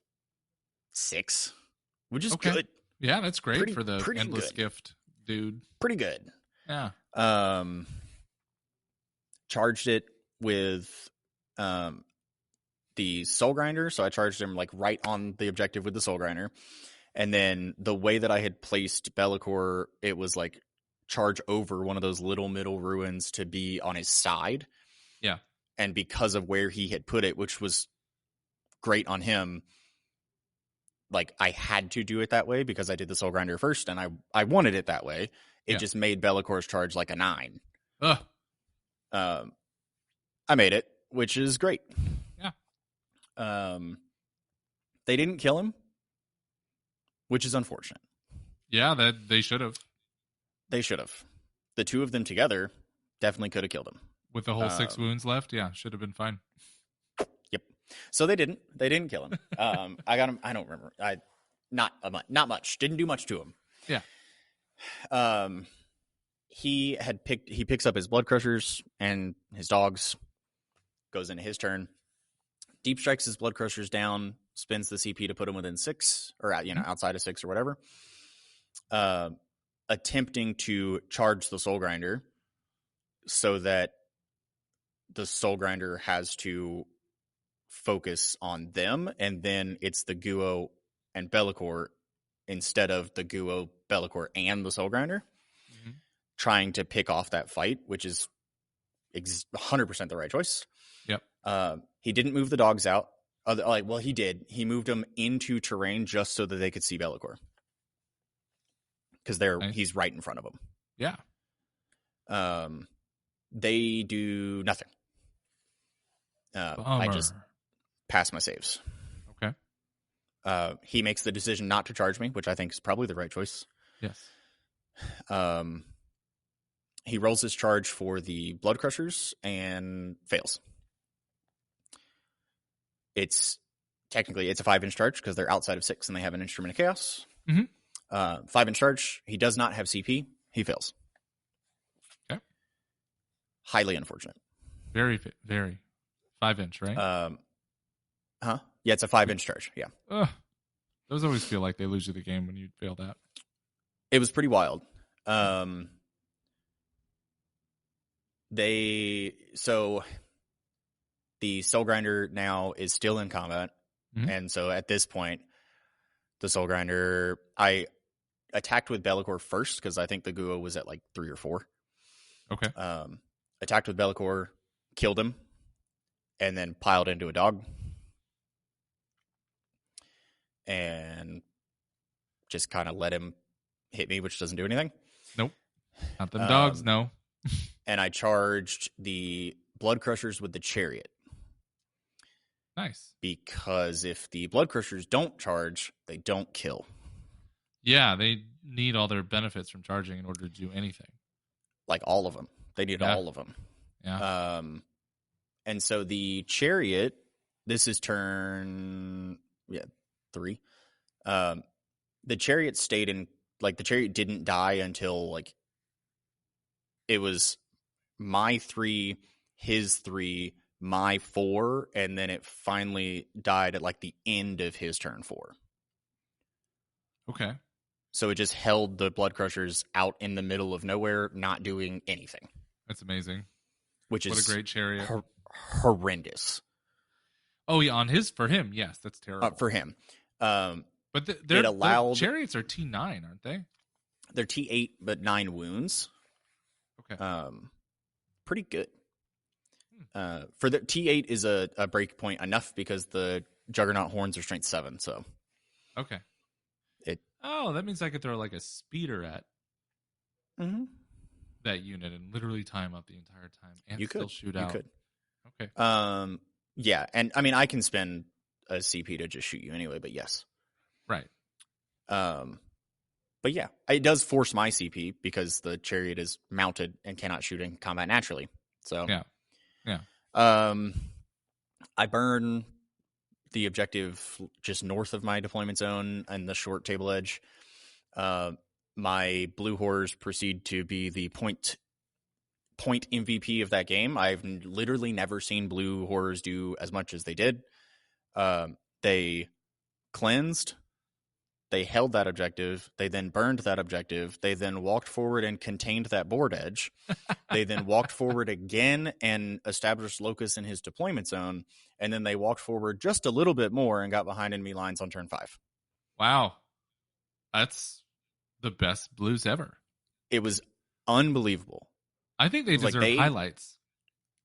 S2: 6, which is good.
S1: Yeah, that's great for the endless
S2: good.
S1: gift, dude.
S2: Pretty good.
S1: Yeah.
S2: Charged it with the Soul Grinder, so I charged him like right on the objective with the Soul Grinder. And then the way that I had placed Be'lakor, it was like charge over one of those little middle ruins to be on his side.
S1: Yeah.
S2: And because of where he had put it, which was great on him, like I had to do it that way because I did the Soul Grinder first, and I wanted it that way. It just made Be'lakor's charge like a 9. I made it, which is great.
S1: Yeah.
S2: They didn't kill him, which is unfortunate.
S1: Yeah, that they should have.
S2: They should have. The 2 of them together definitely could have killed him.
S1: With the whole 6 wounds left, yeah, should have been fine.
S2: Yep. So they didn't. They didn't kill him. I got him. I don't remember. Not much. Didn't do much to him.
S1: Yeah.
S2: He picks up his blood crushers and his dogs. Goes into his turn. Deep strikes his blood crushers down. Spins the CP to put him within 6 or outside of 6 or whatever. Attempting to charge the Soul Grinder so that the Soul Grinder has to focus on them, and then it's the Guo and Be'lakor instead of the Guo, Be'lakor, and the Soul Grinder, trying to pick off that fight, which is 100% the right choice.
S1: Yep.
S2: He didn't move the dogs out. He did. He moved them into terrain just so that they could see Be'lakor. Because he's right in front of them.
S1: Yeah.
S2: They do nothing. I just pass my saves.
S1: Okay.
S2: He makes the decision not to charge me, which I think is probably the right choice.
S1: Yes.
S2: He rolls his charge for the Blood Crushers and fails. It's a 5-inch charge because they're outside of 6 and they have an Instrument of Chaos. 5-inch charge. He does not have CP. He fails.
S1: Okay.
S2: Highly unfortunate.
S1: Very, very 5-inch, right?
S2: Yeah, it's a 5-inch charge. Yeah.
S1: Those always feel like they lose you the game when you fail that.
S2: It was pretty wild. The Soul Grinder now is still in combat. And so at this point, the Soul Grinder, I attacked with Be'lakor first because I think the Guo was at like 3 or 4.
S1: Okay.
S2: Attacked with Be'lakor, killed him, and then piled into a dog. And just kind of let him hit me, which doesn't do anything.
S1: Nope. Not them dogs, no.
S2: and I charged the Blood Crushers with the Chariot.
S1: Nice.
S2: Because if the Blood Crushers don't charge, they don't kill.
S1: Yeah, they need all their benefits from charging in order to do anything.
S2: Like all of them. They need all of them.
S1: Yeah.
S2: And so the Chariot, this is turn 3. The Chariot stayed in, like, the Chariot didn't die until, like, it was my 3, his 3, my 4, and then it finally died at, like, the end of his turn 4.
S1: Okay.
S2: So it just held the Blood Crushers out in the middle of nowhere, not doing anything.
S1: That's amazing.
S2: Which
S1: what
S2: is
S1: a great Chariot.
S2: Horrendous.
S1: Oh, yeah, for him, yes, that's terrible.
S2: For him.
S1: But
S2: it allowed...
S1: Chariots are T9, aren't they?
S2: They're T8, but 9 wounds.
S1: Okay.
S2: Pretty good. For the T8 is a break point enough because the Juggernaut horns are strength 7, so.
S1: Okay. That means I could throw like a speeder at that unit and literally time up the entire time and
S2: you
S1: still
S2: could
S1: shoot out.
S2: You could.
S1: Okay.
S2: Yeah, and I mean I can spend a CP to just shoot you anyway, but yes.
S1: Right.
S2: But yeah, it does force my CP because the Chariot is mounted and cannot shoot in combat naturally. So
S1: yeah.
S2: I burn the objective just north of my deployment zone and the short table edge. My blue horrors proceed to be the point MVP of that game. I've literally never seen blue horrors do as much as they did. They cleansed. They held that objective. They then burned that objective. They then walked forward and contained that board edge. They then walked forward again and established Locus in his deployment zone. And then they walked forward just a little bit more and got behind enemy lines on turn 5.
S1: Wow. That's the best blues ever.
S2: It was unbelievable.
S1: I think they deserve highlights.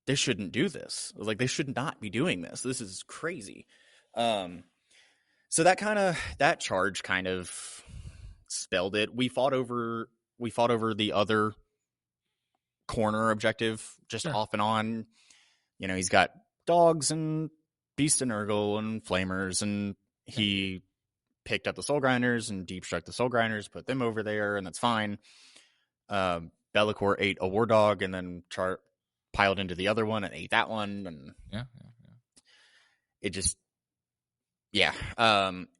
S2: They shouldn't do this. Like, they should not be doing this. This is crazy. So that charge kind of spelled it. We fought over the other corner objective just off and on. You know, he's got dogs and Beast and Nurgle and Flamers, and he picked up the Soul Grinders and deep struck the Soul Grinders, put them over there, and that's fine. Be'lakor ate a War Dog and then piled into the other one and ate that one, and it just... Yeah,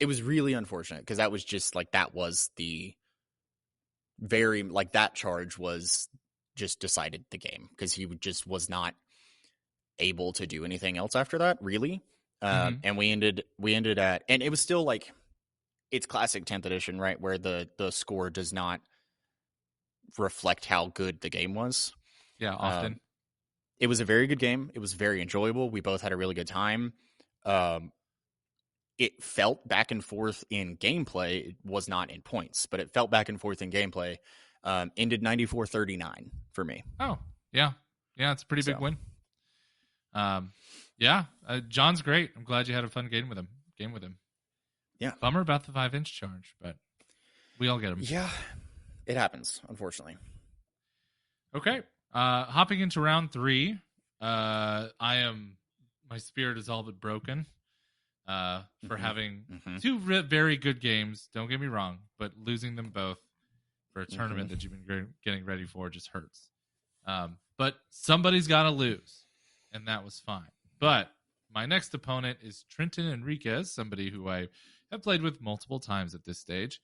S2: it was really unfortunate because that was just like that was the very like that charge was just decided the game because he just was not able to do anything else after that really, and we ended at, and it was still like it's classic 10th edition, right, where the score does not reflect how good the game was.
S1: Yeah, often
S2: it was a very good game. It was very enjoyable. We both had a really good time. It felt back and forth in gameplay. It was not in points, but it felt back and forth in gameplay. Ended 94-39 for me.
S1: Oh, yeah. Yeah, it's a pretty big win. John's great. I'm glad you had a fun game with him.
S2: Yeah.
S1: Bummer about the 5-inch charge, but we all get them.
S2: Yeah, it happens, unfortunately.
S1: Okay. Hopping into round 3. My spirit is all but broken. For having two very good games, don't get me wrong, but losing them both for a tournament that you've been getting ready for just hurts. But somebody's got to lose, and that was fine. But my next opponent is Trenton Enriquez, somebody who I have played with multiple times at this stage.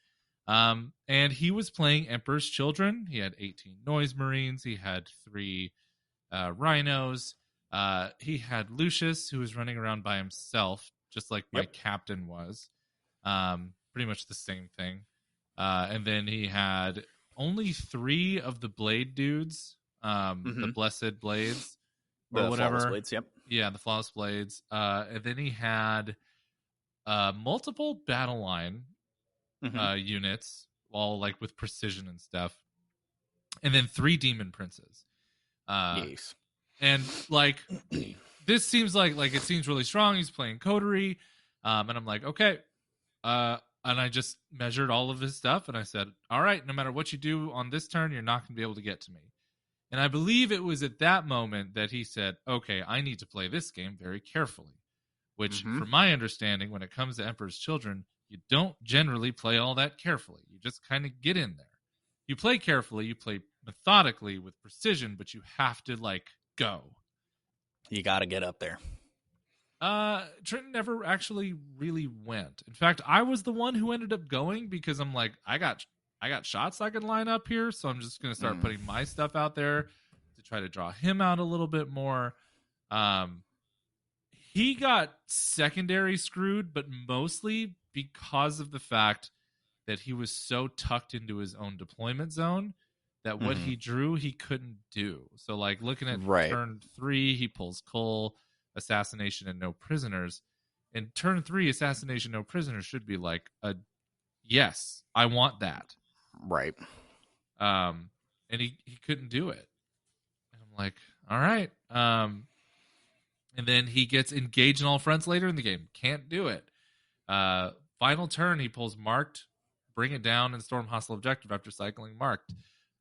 S1: And he was playing Emperor's Children. He had 18 Noise Marines. He had 3 Rhinos. He had Lucius, who was running around by himself, just like my captain was. Pretty much the same thing. And then he had only 3 of the blade dudes, the Blessed Blades, or whatever.
S2: Flawless Blades, yep.
S1: Yeah, the Flawless Blades. And then he had multiple battle line units, all like with precision and stuff. And then 3 Demon Princes.
S2: Yes.
S1: And like... This seems like it seems really strong. He's playing Coterie. And I'm like, okay. And I just measured all of his stuff. And I said, all right, no matter what you do on this turn, you're not going to be able to get to me. And I believe it was at that moment that he said, okay, I need to play this game very carefully. Which,
S2: Mm-hmm.
S1: from my understanding, when it comes to Emperor's Children, you don't generally play all that carefully. You just kind of get in there. You play carefully, you play methodically with precision, but you have to, like, go.
S2: You got to get up there.
S1: Trenton never actually really went. In fact, I was the one who ended up going because I'm like, I got shots I can line up here, so I'm just gonna start putting my stuff out there to try to draw him out a little bit more. He got secondary screwed, but mostly because of the fact that he was so tucked into his own deployment zone that what he drew he couldn't do. So, like, looking at turn 3, he pulls Cole, Assassination, and No Prisoners. In turn 3, Assassination, No Prisoners should be like a yes, I want that.
S2: Right.
S1: And he couldn't do it. And I'm like, all right. And then he gets engaged in all fronts later in the game. Can't do it. Final turn, he pulls Marked, Bring It Down, and Storm Hostile Objective after cycling Marked.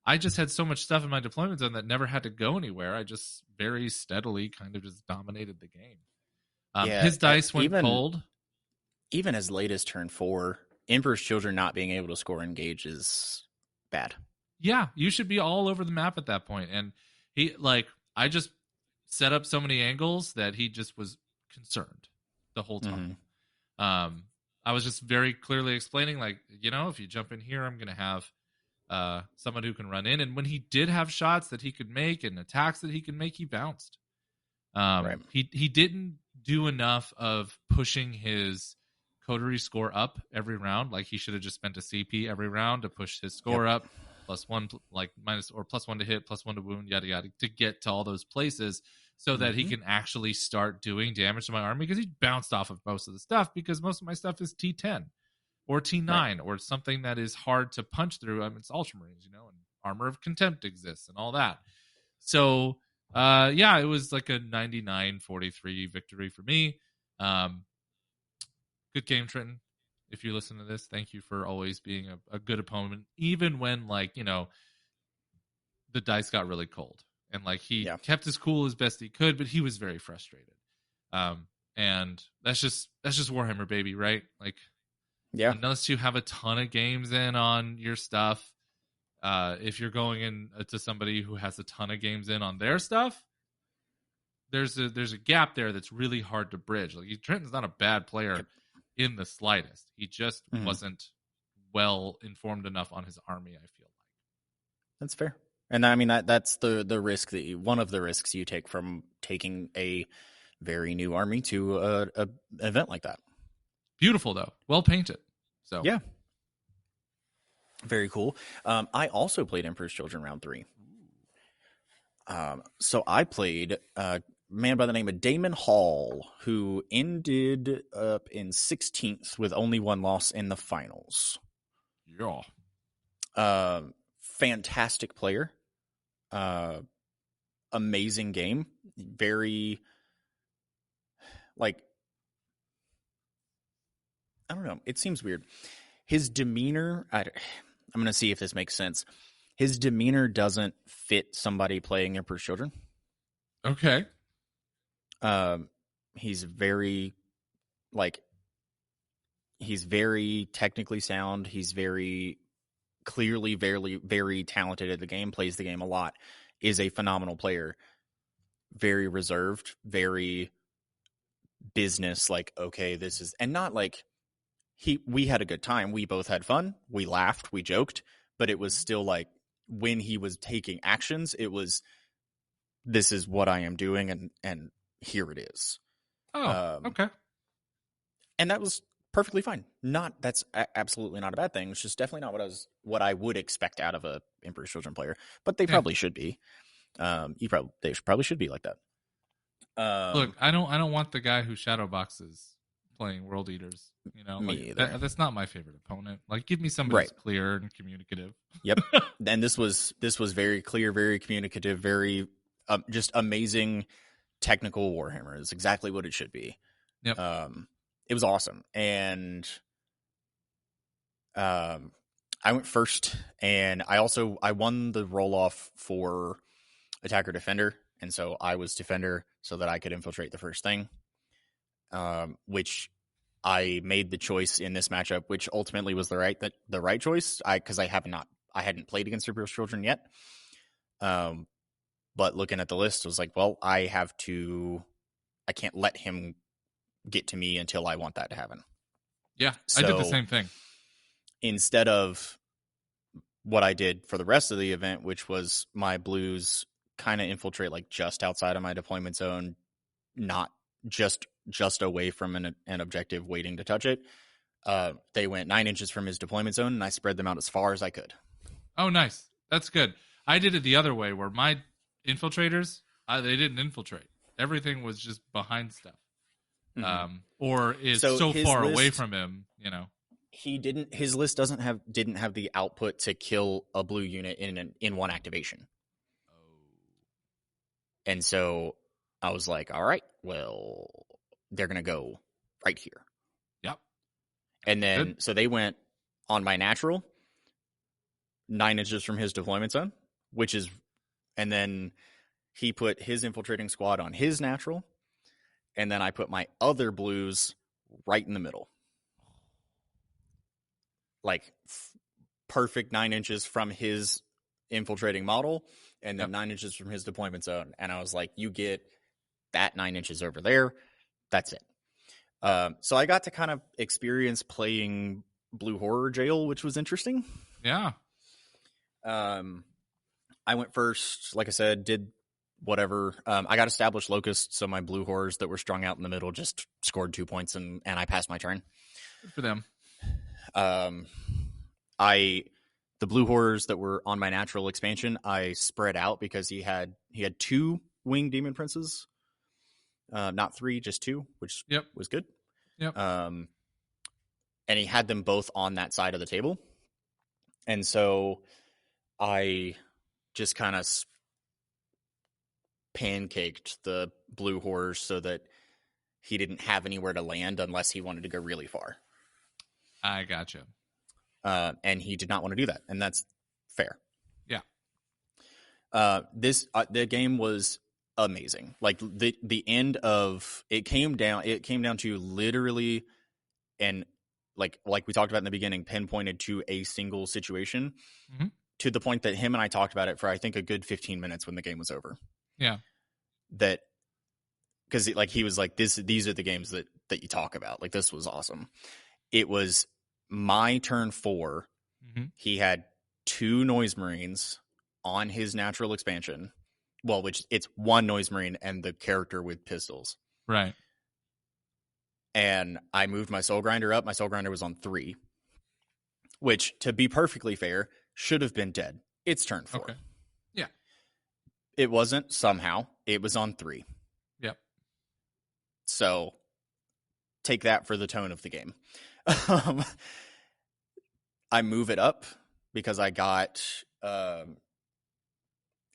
S1: I just had so much stuff in my deployment zone that never had to go anywhere. I just very steadily kind of just dominated the game. His dice went cold.
S2: Even as late as turn 4, Emperor's Children not being able to score engage is bad.
S1: Yeah, you should be all over the map at that point. And I just set up so many angles that he just was concerned the whole time. I was just very clearly explaining, like, if you jump in here, I'm going to have someone who can run in. And when he did have shots that he could make and attacks that he could make, he bounced. He didn't do enough of pushing his coterie score up every round. Like, he should have just spent a CP every round to push his score up, +1, like minus or +1 to hit, +1 to wound, yada yada, to get to all those places so that he can actually start doing damage to my army, because he bounced off of most of the stuff, because most of my stuff is T10 or T9 or something that is hard to punch through. I mean, it's Ultramarines, and Armor of Contempt exists and all that. So it was like a 99-43 victory for me. Good game, Trenton. If you listen to this, thank you for always being a good opponent, even when, like, the dice got really cold, and like he kept his cool as best he could, but he was very frustrated. And that's just Warhammer, baby, right? Like, unless you have a ton of games in on your stuff, if you're going in to somebody who has a ton of games in on their stuff, there's a gap there that's really hard to bridge. Like, Trenton's not a bad player in the slightest. He just wasn't well informed enough on his army, I feel like.
S2: That's fair. And I mean, that's the risk one of the risks you take from taking a very new army to a event like that.
S1: Beautiful, though. Well painted. So
S2: yeah, very cool. I also played Emperor's Children round 3. So I played a man by the name of Damon Hall, who ended up in 16th with only one loss in the finals.
S1: Yeah.
S2: Fantastic player. Amazing game. Very, like, I don't know. It seems weird. His demeanor, I'm going to see if this makes sense. His demeanor doesn't fit somebody playing Emperor's Children.
S1: Okay.
S2: He's very, he's very technically sound. He's very clearly very, very talented at the game, plays the game a lot, is a phenomenal player. Very reserved, very business, like, okay, this is, and not like we had a good time. We both had fun. We laughed, we joked, but it was still like, when he was taking actions, it was, this is what I am doing, and here it is.
S1: Okay.
S2: And that was perfectly fine. That's absolutely not a bad thing. It's just definitely not what I would expect out of a Emperor's Children player. But they probably should be. They probably should be like that.
S1: Look, I don't want the guy who shadow boxes playing World Eaters.
S2: Me either.
S1: That's not my favorite opponent. Like, give me somebody who's clear and communicative.
S2: Yep. And this was very clear, very communicative, very just amazing technical Warhammer. It's exactly what it should be.
S1: Yep.
S2: It was awesome. And I went first, and I won the roll off for attacker defender, and so I was defender so that I could infiltrate the first thing, which I made the choice in this matchup, which ultimately was the right choice. Because I hadn't played against Superheroes Children yet. But looking at the list, I was like, well, I can't let him get to me until I want that to happen.
S1: Yeah, I did the same thing.
S2: Instead of what I did for the rest of the event, which was my blues kind of infiltrate like just outside of my deployment zone, not just away from an objective waiting to touch it. They went 9 inches from his deployment zone, and I spread them out as far as I could.
S1: Oh, nice. That's good. I did it the other way, where my infiltrators, they didn't infiltrate. Everything was just behind stuff. Mm-hmm. Or is so far away from him, you know.
S2: His list didn't have the output to kill a blue unit in one activation. And so I was like, all right, well, they're going to go right here.
S1: Yep.
S2: And then, so they went on my natural 9 inches from his deployment zone, and then he put his infiltrating squad on his natural. And then I put my other blues right in the middle. Like perfect 9 inches from his infiltrating model, and then 9 inches from his deployment zone. And I was like, you get that 9 inches over there. That's it. So I got to kind of experience playing Blue Horror Jail, which was interesting.
S1: Yeah.
S2: I went first, like I said, did whatever. I got established Locust, so my Blue Horrors that were strung out in the middle just scored 2 points, and I passed my turn.
S1: Good for them.
S2: The Blue Horrors that were on my natural expansion, I spread out because he had 2 Winged Demon Princes, not 3, just 2, which was good.
S1: Yep.
S2: And he had them both on that side of the table, and so I just kind of pancaked the Blue Horrors so that he didn't have anywhere to land unless he wanted to go really far.
S1: I gotcha.
S2: And he did not want to do that, and that's fair.
S1: Yeah.
S2: The game was amazing. Like the end of it came down to literally, and like we talked about in the beginning, pinpointed to a single situation, to the point that him and I talked about it for I think a good 15 minutes when the game was over.
S1: Yeah.
S2: That because he was like, these are the games that you talk about. Like, this was awesome. It was my turn 4.
S1: Mm-hmm.
S2: He had 2 Noise Marines on his natural expansion. Well, which it's 1 Noise Marine and the character with pistols.
S1: Right.
S2: And I moved my Soul Grinder up. My Soul Grinder was on 3, which, to be perfectly fair, should have been dead. It's turn 4.
S1: Okay. Yeah.
S2: It wasn't somehow. It was on 3.
S1: Yep.
S2: So take that for the tone of the game. I move it up because I got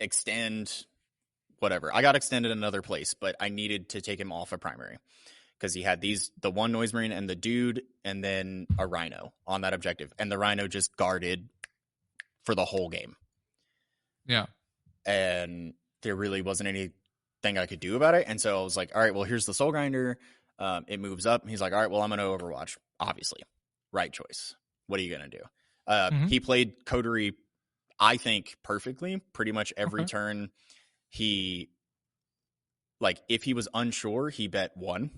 S2: extend whatever. I got extended another place, but I needed to take him off a primary because he had the 1 Noise Marine and the dude and then a Rhino on that objective. And the Rhino just guarded for the whole game.
S1: Yeah.
S2: And there really wasn't anything I could do about it. And so I was like, all right, well, here's the Soul Grinder. It moves up. He's like, all right, well, I'm going to Overwatch. Obviously. Right choice. What are you going to do? He played Coterie, I think, perfectly. Pretty much every turn, if he was unsure, he bet 1.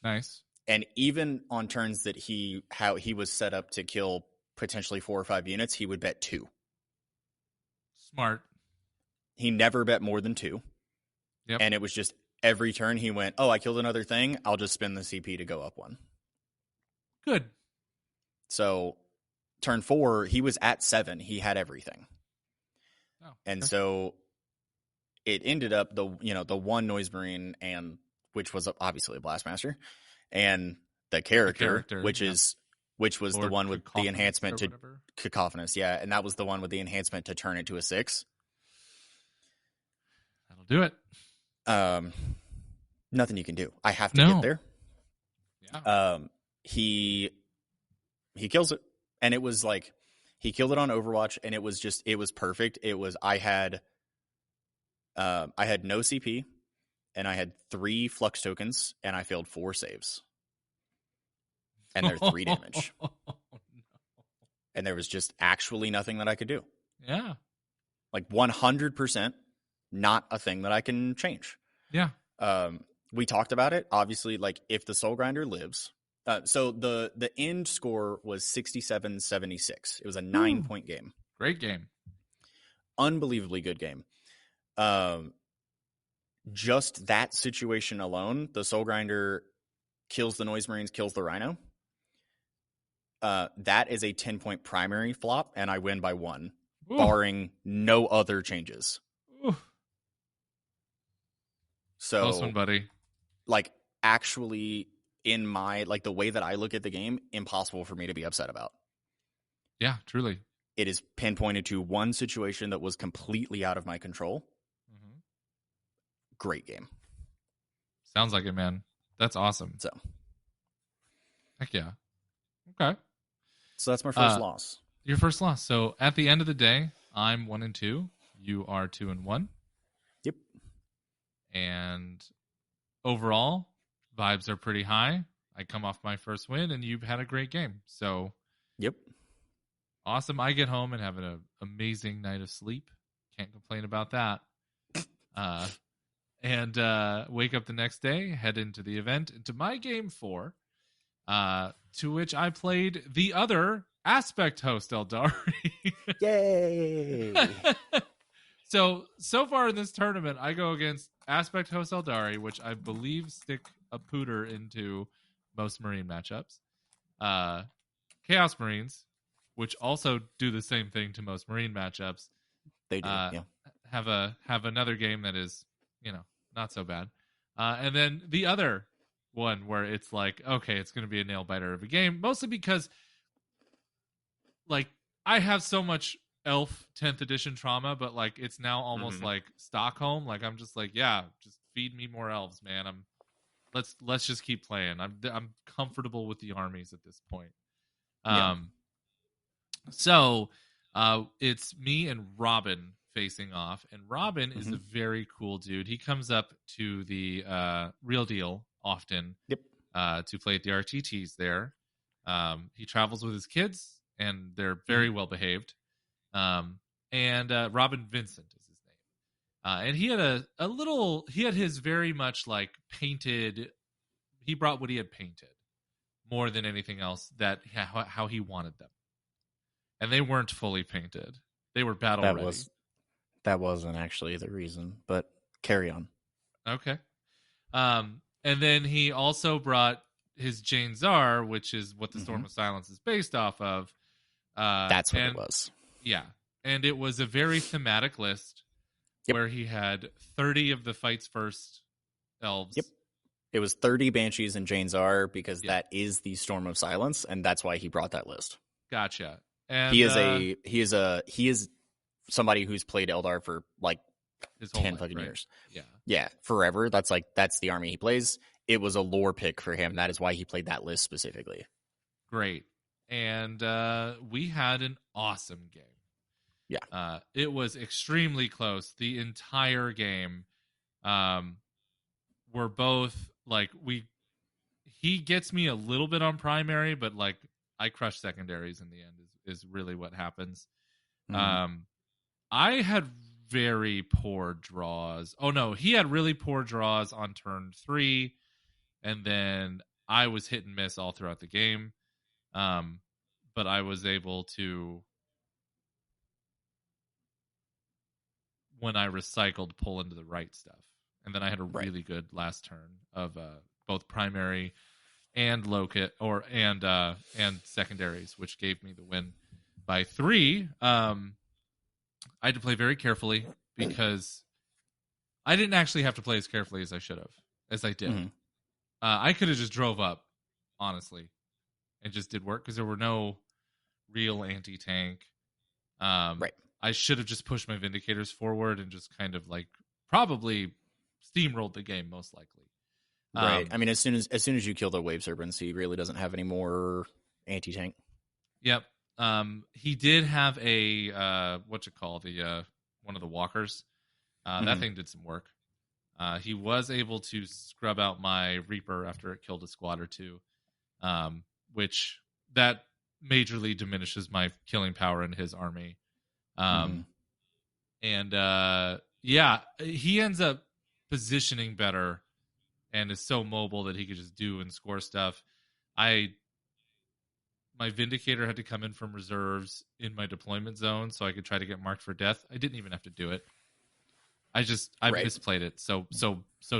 S1: Nice.
S2: And even on turns that he was set up to kill potentially 4 or 5 units, he would bet 2.
S1: Smart.
S2: He never bet more than 2.
S1: Yep.
S2: And it was just every turn he went, oh, I killed another thing. I'll just spend the CP to go up 1.
S1: Good.
S2: So turn 4, he was at 7. He had everything.
S1: Oh,
S2: and so it ended up the 1 Noise Marine, and which was obviously a Blastmaster, and the character which was Lord the one with the enhancement to Cacophonous. Yeah. And that was the one with the enhancement to turn it to a 6.
S1: That'll do it.
S2: Nothing you can do. I have to get there.
S1: Yeah.
S2: He kills it. And it was like, he killed it on Overwatch, and it was perfect. I had I had no CP, and I had 3 flux tokens, and I failed 4 saves. And they're 3 damage. And there was just actually nothing that I could do.
S1: Yeah.
S2: Like 100% not a thing that I can change.
S1: Yeah.
S2: We talked about it. Obviously, like if the Soul Grinder lives, so the end score was 67-76. It was a 9-point game.
S1: Great game.
S2: Unbelievably good game. Just that situation alone, the Soul Grinder kills the Noise Marines, kills the Rhino. That is a 10-point primary flop, and I win by 1, barring no other changes.
S1: Ooh.
S2: So,
S1: Close one, buddy.
S2: Like, actually, in my, like, the way that I look at the game, impossible for me to be upset about.
S1: Yeah, truly.
S2: It is pinpointed to one situation that was completely out of my control.
S1: Mm-hmm.
S2: Great game.
S1: Sounds like it, man. That's awesome.
S2: So,
S1: heck yeah. Okay.
S2: So that's my first loss.
S1: Your first loss. So at the end of the day, I'm 1-2. You are 2-1.
S2: Yep.
S1: And overall, vibes are pretty high. I come off my first win, and you've had a great game. So,
S2: yep.
S1: Awesome. I get home and have an amazing night of sleep. Can't complain about that. And wake up the next day, head into the event, into my game 4. To which I played the other Aspect host, Eldari.
S2: Yay!
S1: So far in this tournament, I go against Aspect host Eldari, which I believe stick a pooter into most Marine matchups. Chaos Marines, which also do the same thing to most Marine matchups.
S2: They do, yeah.
S1: Have another game that is, not so bad. And then the other one where it's like, okay, it's going to be a nail biter of a game, mostly because like I have so much Elf 10th edition trauma, but like it's now almost like Stockholm. Like I'm just like, yeah, just feed me more elves, man. Let's just keep playing. I'm comfortable with the armies at this point. So it's me and Robin facing off, and Robin is a very cool dude. He comes up to the Real Deal often to play at the RTTs there. He travels with his kids, and they're very well behaved. And Robin Vincent is his name. And he had he had his very much like painted, he brought what he had painted more than anything else, that how he wanted them. And they weren't fully painted. They were battle ready.
S2: That wasn't actually the reason, but carry on.
S1: Okay. And then he also brought his Jane Czar, which is what the Storm of Silence is based off of.
S2: That's what it was.
S1: Yeah. And it was a very thematic list where he had 30 of the Fights First elves. Yep.
S2: It was 30 Banshees and Jane Czar because that is the Storm of Silence, and that's why he brought that list.
S1: Gotcha. And
S2: he is somebody who's played Eldar for like his 10 fucking years.
S1: Yeah.
S2: Yeah, forever. That's the army he plays. It was a lore pick for him. That is why he played that list specifically.
S1: Great. And we had an awesome game.
S2: Yeah.
S1: It was extremely close the entire game. We're both like he gets me a little bit on primary, but like I crush secondaries in the end is really what happens. I had very poor draws. Oh no, he had really poor draws on turn 3, and then I was hit and miss all throughout the game. But I was able to, when I recycled, pull into the right stuff. And then I had a really good last turn of both primary and locate and secondaries, which gave me the win by 3. I had to play very carefully because I didn't actually have to play as carefully as I did. I could have just drove up, honestly, and just did work because there were no real anti-tank. I should have just pushed my Vindicators forward and just kind of like probably steamrolled the game, most likely.
S2: Right. I mean, as soon as you kill the Wave Serpents, he really doesn't have any more anti-tank.
S1: Yep. He did have a one of the walkers That thing did some work. He was able to scrub out my Reaper after it killed a squad or two, which that majorly diminishes my killing power in his army. And yeah, he ends up positioning better and is so mobile that he could just do and score stuff. My Vindicator had to come in from reserves in my deployment zone so I could try to get marked for death. I didn't even have to do it. I misplayed it so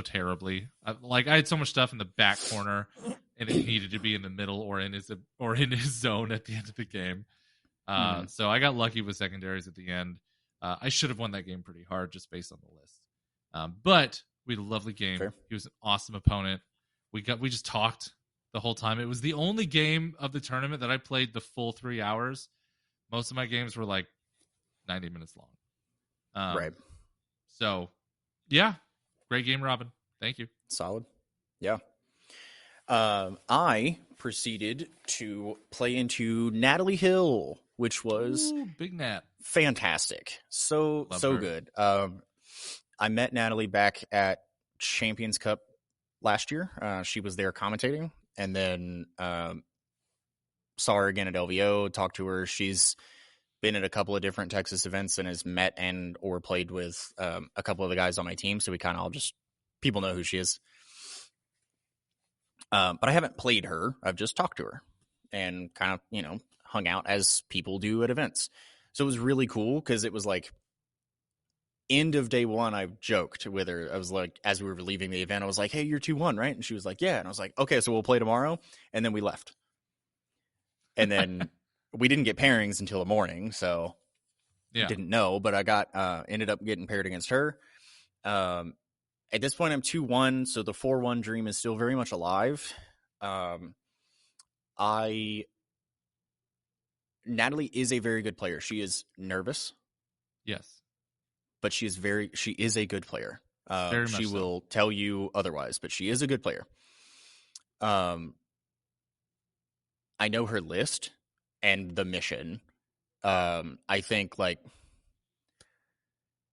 S1: terribly. I had so much stuff in the back corner, and it needed to be in the middle or in his zone at the end of the game. So I got lucky with secondaries at the end. I should have won that game pretty hard just based on the list. But we had a lovely game.
S2: Fair.
S1: He was an awesome opponent. We just talked the whole time. It was the only game of the tournament that I played the full 3 hours. Most of my games were like 90 minutes long.
S2: Right.
S1: So, yeah, great game, Robin. Thank you.
S2: Solid. Yeah. I proceeded to play into Natalie Hill, which was
S1: Big Nat.
S2: Fantastic. So good. I met Natalie back at Champions Cup last year. She was there commentating, and then saw her again at LVO, talked to her. She's been at a couple of different Texas events and has met and or played with a couple of the guys on my team. So we kind of all just, people know who she is. But I haven't played her. I've just talked to her and kind of, hung out as people do at events. So it was really cool because it was like end of day one. I joked with her. I was like, as we were leaving the event, I was like, hey, you're 2-1, right? And she was like, yeah. And I was like, okay, so we'll play tomorrow. And then we left. And then we didn't get pairings until the morning. So I didn't know, but I got, ended up getting paired against her. At this point, I'm 2-1. So the 4-1 dream is still very much alive. Natalie is a very good player. She is nervous.
S1: Yes.
S2: But she is a good player. She
S1: so.
S2: will tell you otherwise, but she is a good player. I know her list and the mission. I think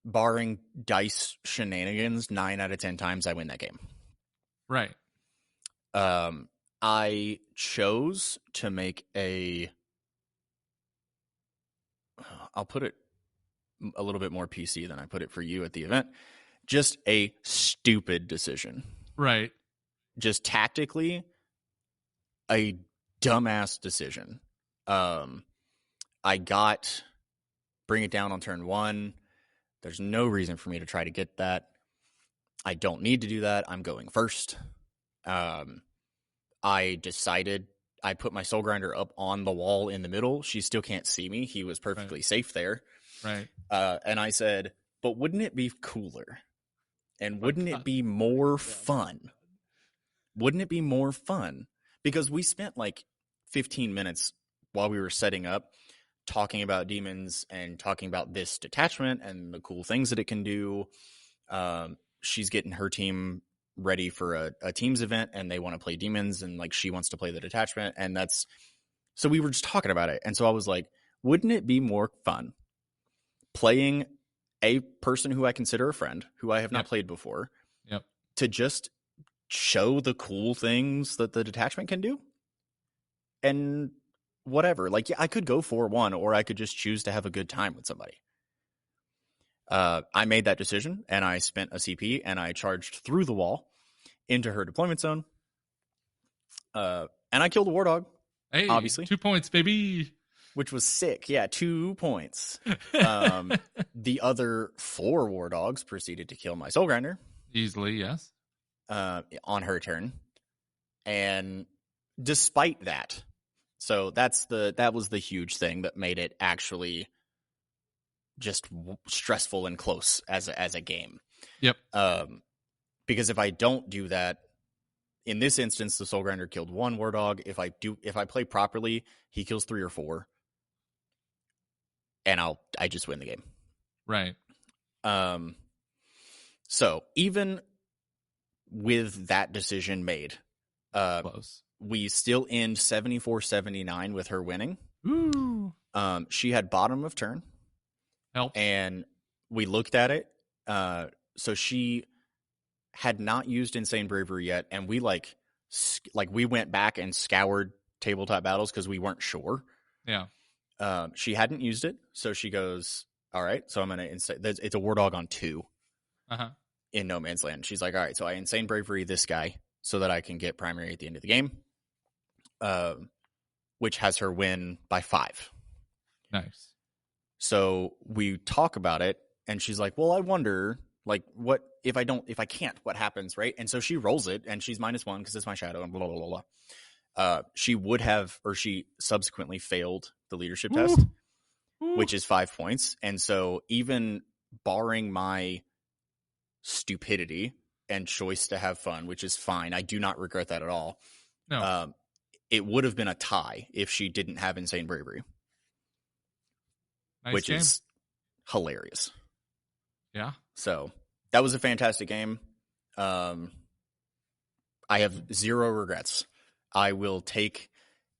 S2: barring dice shenanigans, 9 out of 10 times I win that game.
S1: Right.
S2: I chose to make I'll put it a little bit more PC than I put it for you at the event. Just a stupid decision.
S1: Right.
S2: Just tactically, a dumbass decision. I got bring it down on turn 1. There's no reason for me to try to get that. I don't need to do that. I'm going first. I decided I put my Soul Grinder up on the wall in the middle. She still can't see me. He was perfectly safe there.
S1: Right.
S2: And I said, but wouldn't it be cooler? And wouldn't it be more fun? Wouldn't it be more fun? Because we spent 15 minutes while we were setting up talking about demons and talking about this detachment and the cool things that it can do. She's getting her team ready for a teams event, and they want to play demons, and she wants to play the detachment, and so we were just talking about it. And so I was like, wouldn't it be more fun playing a person who I consider a friend, who I have not played before, to just show the cool things that the detachment can do? And whatever, I could go 4-1, or I could just choose to have a good time with somebody. I made that decision, and I spent a CP, and I charged through the wall into her deployment zone. And I killed a War Dog, obviously.
S1: 2 points, baby.
S2: Which was sick. Yeah, 2 points. The other 4 War Dogs proceeded to kill my Soul Grinder.
S1: Easily, yes.
S2: On her turn. And despite that, so that was the huge thing that made it actually just stressful and close as a game.
S1: Yep.
S2: Because if I don't do that, in this instance, the Soul Grinder killed 1 War Dog. If I play properly, he kills 3 or 4, and I just win the game.
S1: Right.
S2: So even with that decision made,
S1: close.
S2: We still end 74-79 with her winning.
S1: Ooh.
S2: She had bottom of turn.
S1: Help.
S2: And we looked at it. So she had not used Insane Bravery yet, and we we went back and scoured tabletop battles because we weren't sure.
S1: Yeah.
S2: She hadn't used it, so she goes, all right, so I'm going to it's a War Dog on 2 in No Man's Land. She's like, all right, so I Insane Bravery this guy so that I can get primary at the end of the game, which has her win by 5.
S1: Nice.
S2: So we talk about it, and she's like, well, I wonder, like, what if I can't, what happens, right? And so she rolls it, and she's -1 because it's my shadow, and blah, blah, blah, blah. She would have, or she subsequently failed the leadership test, which is 5 points. And so even barring my stupidity and choice to have fun, which is fine, I do not regret that at all.
S1: No.
S2: It would have been a tie if she didn't have Insane Bravery,
S1: Nice
S2: which
S1: game.
S2: is hilarious.
S1: Yeah.
S2: So that was a fantastic game. I have 0 regrets. I will take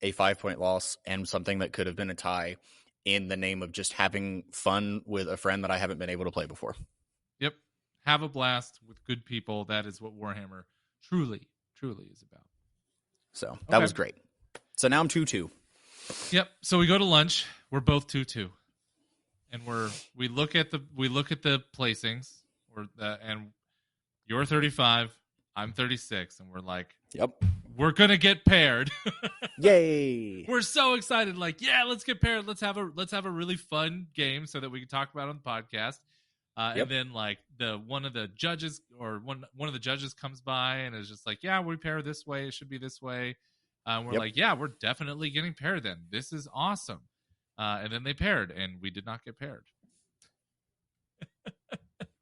S2: a 5-point loss and something that could have been a tie in the name of just having fun with a friend that I haven't been able to play before.
S1: Yep. Have a blast with good people. That is what Warhammer truly, truly is about.
S2: So that was great. So now I'm 2-2.
S1: Yep. So we go to lunch. We're both 2-2. And we look at the placings, and you're 35, I'm 36, and we're like,
S2: yep,
S1: we're gonna get paired.
S2: Yay!
S1: We're so excited, like, yeah, let's get paired. Let's have a really fun game so that we can talk about it on the podcast. And then like one of the judges comes by and is just like, yeah, we pair this way. It should be this way. We're like, yeah, we're definitely getting paired. Then this is awesome. And then they paired, and we did not get paired.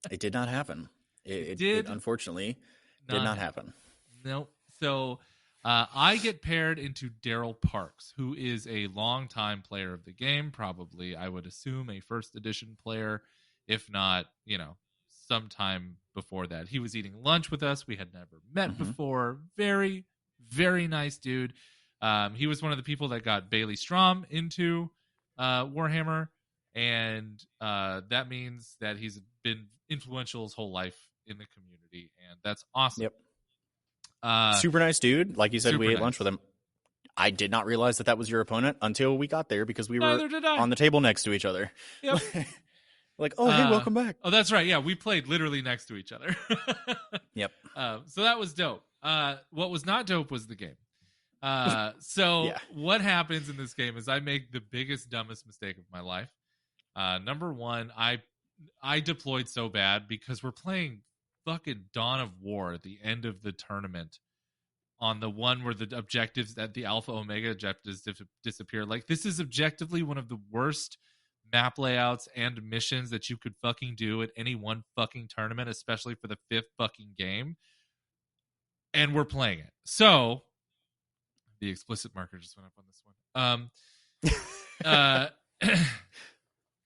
S2: It did not happen. It unfortunately did not happen.
S1: Nope. So I get paired into Daryl Parks, who is a longtime player of the game, probably, I would assume, a first edition player, if not, sometime before that. He was eating lunch with us. We had never met before. Very, very nice dude. He was one of the people that got Bailey Strom into Warhammer, and that means that he's been influential his whole life in the community, and that's awesome.
S2: Yep. Super nice dude. Like you said, we ate lunch with him. I did not realize that was your opponent until we got there because we were on the table next to each other.
S1: Yep.
S2: Like, oh, hey, welcome back.
S1: Oh, that's right. Yeah, we played literally next to each other.
S2: Yep.
S1: So that was dope. What was not dope was the game. What happens in this game is I make the biggest, dumbest mistake of my life. Number one, I deployed so bad because we're playing fucking Dawn of War at the end of the tournament on the one where the objectives, that the Alpha Omega objectives disappear. Like, this is objectively one of the worst map layouts and missions that you could fucking do at any one fucking tournament, especially for the 5th fucking game. And we're playing it. So the explicit marker just went up on this one.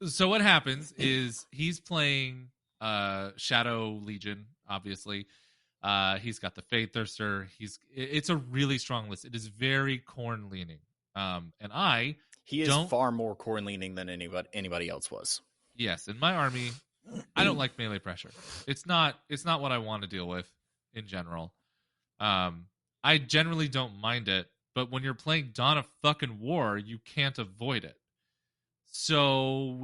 S1: So what happens is he's playing Shadow Legion, obviously. He's got the Fate Thirster. It's a really strong list. It is very Khorne leaning. And
S2: he is far more Khorne leaning than anybody else was.
S1: Yes, in my army, I don't like melee pressure. It's not what I want to deal with in general. I generally don't mind it, but when you're playing Dawn of fucking War, you can't avoid it. So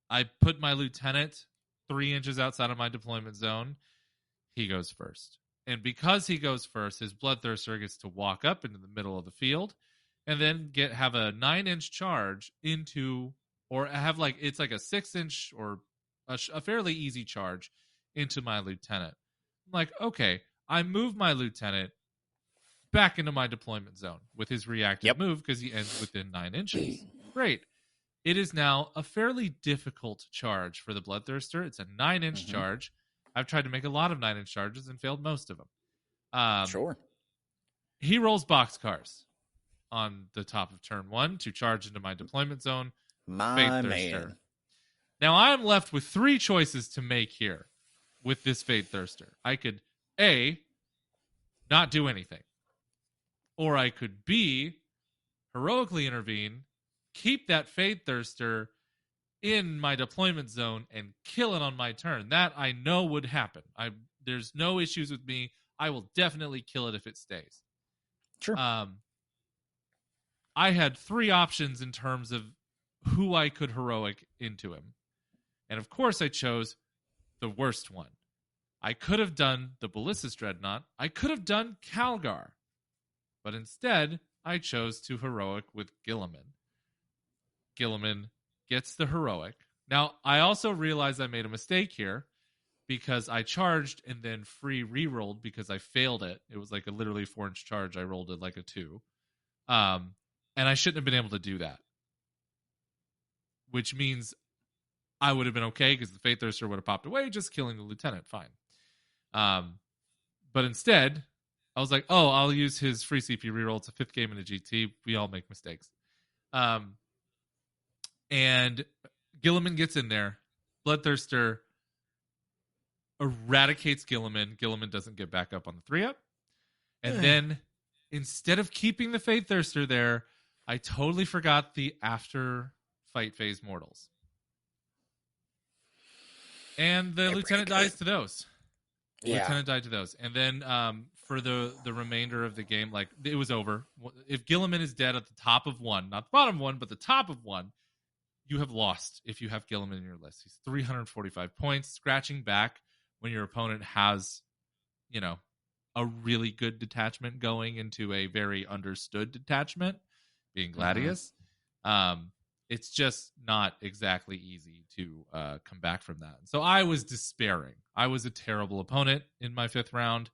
S1: I put my lieutenant 3 inches outside of my deployment zone. He goes first. And because he goes first, his Bloodthirster gets to walk up into the middle of the field and then have a 9-inch charge into, or have it's like a 6-inch or a fairly easy charge into my lieutenant. I'm like, okay, I move my lieutenant back into my deployment zone with his reactive move because he ends within 9 inches. Great. It is now a fairly difficult charge for the Bloodthirster. It's a 9-inch charge. I've tried to make a lot of 9-inch charges and failed most of them.
S2: Sure.
S1: He rolls boxcars on the top of turn 1 to charge into my deployment zone.
S2: My man.
S1: Now I'm left with 3 choices to make here with this Fate Thirster. I could A, not do anything. Or I could B, heroically intervene, keep that Fate Thirster in my deployment zone and kill it on my turn. That I know would happen. There's no issues with me. I will definitely kill it if it stays.
S2: Sure.
S1: I had 3 options in terms of who I could heroic into him. And of course I chose the worst one. I could have done the Ballistus Dreadnought. I could have done Calgar. But instead, I chose to heroic with Guilliman. Guilliman gets the heroic. Now, I also realized I made a mistake here because I charged and then free rerolled because I failed it. It was like a literally 4-inch charge. I rolled it like a 2. And I shouldn't have been able to do that. Which means I would have been okay because the Fate Thirster would have popped away, just killing the lieutenant. Fine. But instead, I was like, oh, I'll use his free CP reroll. It's a 5th game in a GT. We all make mistakes. And Guilliman gets in there. Bloodthirster eradicates Guilliman. Guilliman doesn't get back up on the 3-up. And then instead of keeping the Fate Thirster there, I totally forgot the after fight phase mortals. And the lieutenant dies to those.
S2: Yeah.
S1: Lieutenant died to those. And then for the remainder of the game, like, it was over. If Guilliman is dead at the top of 1, not the bottom 1, but the top of 1, you have lost if you have Guilliman in your list. He's 345 points, scratching back when your opponent has, you know, a really good detachment going into a very understood detachment, being Gladius. It's just not exactly easy to come back from that. So I was despairing. I was a terrible opponent in my 5th round.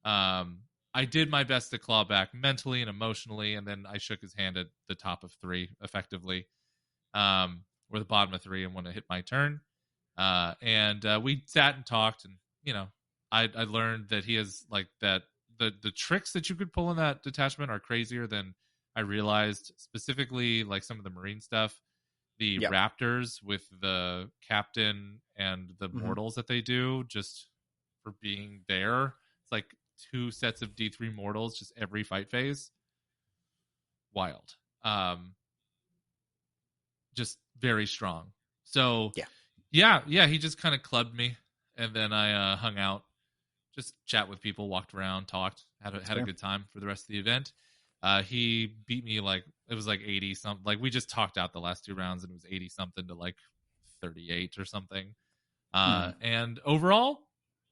S1: I did my best to claw back mentally and emotionally, and then I shook his hand at the top of 3 effectively, or the bottom of 3, and when it hit my turn. And we sat and talked, and, you know, I learned that he has, like, that the tricks that you could pull in that detachment are crazier than I realized, specifically like some of the Marine stuff, the Raptors with the captain and the mortals that they do just for being there. It's like 2 sets of D3 mortals just every fight phase. Wild. Just very strong. So yeah, he just kind of clubbed me, and then I hung out, just chat with people, walked around, talked, had a good time for the rest of the event. He beat me, like, it was like 80 something. Like, we just talked out the last 2 rounds, and it was 80 something to like 38 or something. And overall,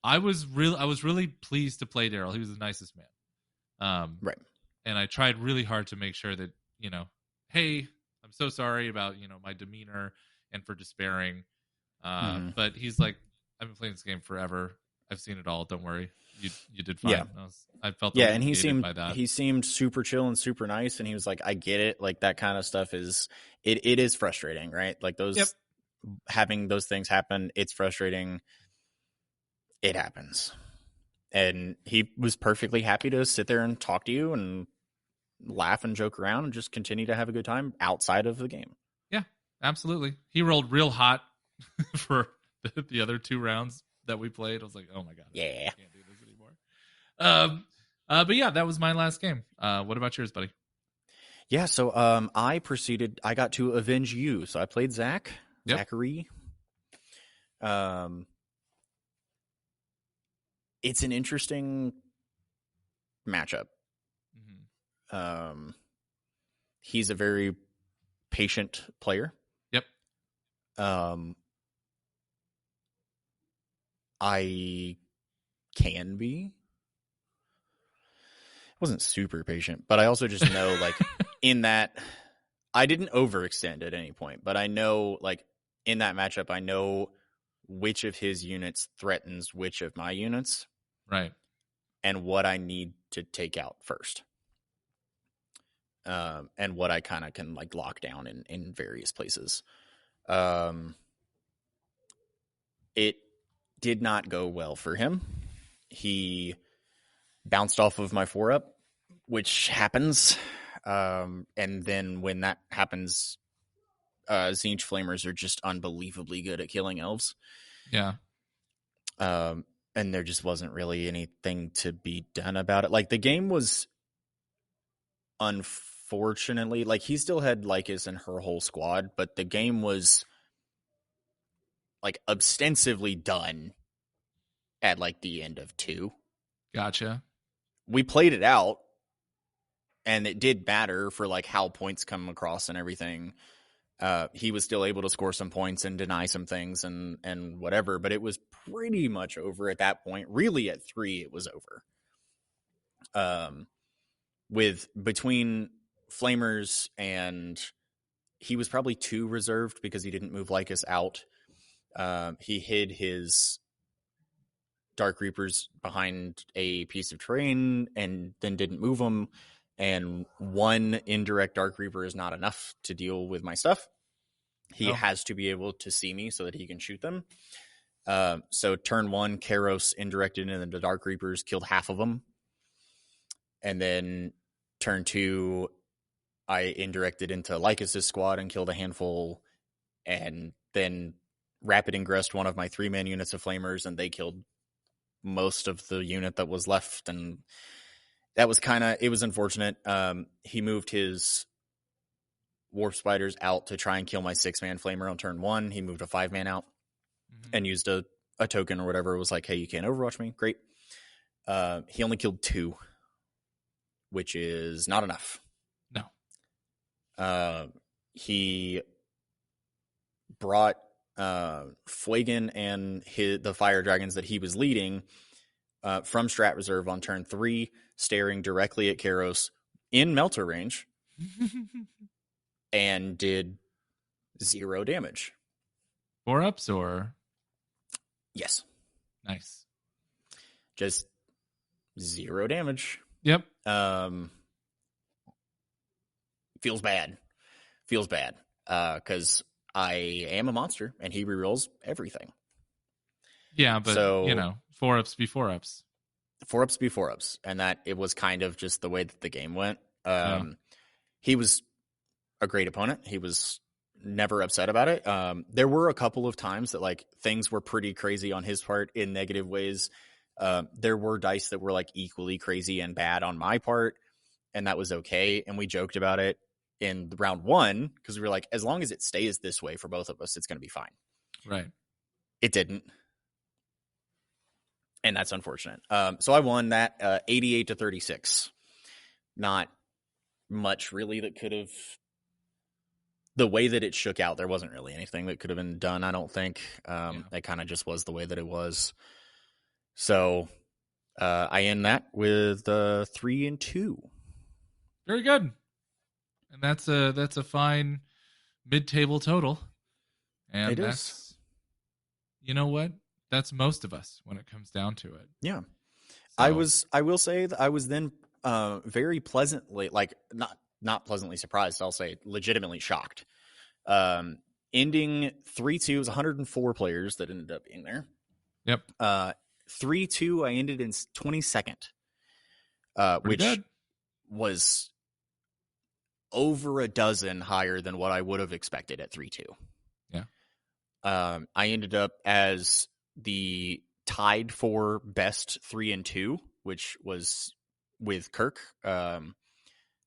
S1: I was really pleased to play Daryl. He was the nicest man.
S2: Right.
S1: And I tried really hard to make sure that, you know, hey, I'm so sorry about, you know, my demeanor and for despairing. But he's like, I've been playing this game forever. I've seen it all. Don't worry. You did fine.
S2: Yeah.
S1: I felt
S2: and he seemed super chill and super nice, and he was like, I get it. Like, that kind of stuff is it is frustrating, right? Like, those having those things happen, it's frustrating. It happens. And he was perfectly happy to sit there and talk to you and laugh and joke around and just continue to have a good time outside of the game. Yeah, absolutely. He rolled real hot for the other 2 rounds that we played. I was like, oh my god, yeah,
S1: I can't do this anymore. But yeah, that was my last game. What about yours, buddy?
S2: Yeah, so I got to avenge you. So I played Zachary. It's an interesting matchup. He's a very patient player.
S1: Yep.
S2: I can be. I wasn't super patient, but I also just know, like, in that, I didn't overextend at any point, but I know, like, in that matchup, I know which of his units threatens which of my units.
S1: Right.
S2: And what I need to take out first. And what I kind of can, like, lock down in various places. It did not go well for him. He bounced off of my 4-up, which happens. And then when that happens, Tzeentch Flamers are just unbelievably good at killing elves.
S1: Yeah.
S2: And there just wasn't really anything to be done about it. Like, the game was, unfortunately, like, he still had Lycus and her whole squad, but the game was like ostensibly done at like the end of 2.
S1: Gotcha.
S2: We played it out, and it did matter for like how points come across and everything. He was still able to score some points and deny some things and whatever, but it was pretty much over at that point. Really, at 3, it was over. With between Flamers and he was probably 2 reserved because he didn't move Lycus out. He hid his Dark Reapers behind a piece of terrain and then didn't move them. And 1 indirect Dark Reaper is not enough to deal with my stuff. He has to be able to see me so that he can shoot them. So turn 1, Kairos indirected into the Dark Reapers, killed half of them. And then turn 2, I indirected into Lycus' squad and killed a handful. And then rapid ingressed one of my 3-man units of Flamers, and they killed most of the unit that was left. And that was it was unfortunate. He moved his Warp Spiders out to try and kill my 6-man Flamer on turn 1. He moved a 5-man out and used a token or whatever. It was like, hey, you can't Overwatch me. Great. He only killed 2, which is not enough.
S1: No.
S2: He brought Fuegan and the Fire Dragons that he was leading from Strat Reserve on turn 3, staring directly at Kairos in Melter range, and did 0 damage.
S1: 4-ups or?
S2: Yes.
S1: Nice.
S2: Just 0 damage.
S1: Yep.
S2: Feels bad. Because I am a monster, and he rerolls everything.
S1: Yeah, but, 4-ups be 4-ups.
S2: 4-ups be 4-ups, and that it was kind of just the way that the game went. He was a great opponent. He was never upset about it. There were a couple of times that like things were pretty crazy on his part in negative ways. There were dice that were like equally crazy and bad on my part, and that was okay. And we joked about it in round 1 because we were like, as long as it stays this way for both of us, it's going to be fine.
S1: Right.
S2: It didn't. And that's unfortunate. So I won that 88-36. Not much really that could have. The way that it shook out, there wasn't really anything that could have been done, I don't think. It kind of just was the way that it was. So I end that with 3-2.
S1: Very good. And that's a fine mid-table total. And
S2: it
S1: that's
S2: is.
S1: You know what? That's most of us when it comes down to it.
S2: Yeah.
S1: So,
S2: I will say that I was then very pleasantly, like not pleasantly surprised, I'll say legitimately shocked. Ending 3-2 was 104 players that ended up being there.
S1: Yep.
S2: 3-2, I ended in 22nd, which
S1: good.
S2: Was over a dozen higher than what I would have expected at 3-2.
S1: Yeah.
S2: I ended up as the tied for best 3-2, which was with Kirk.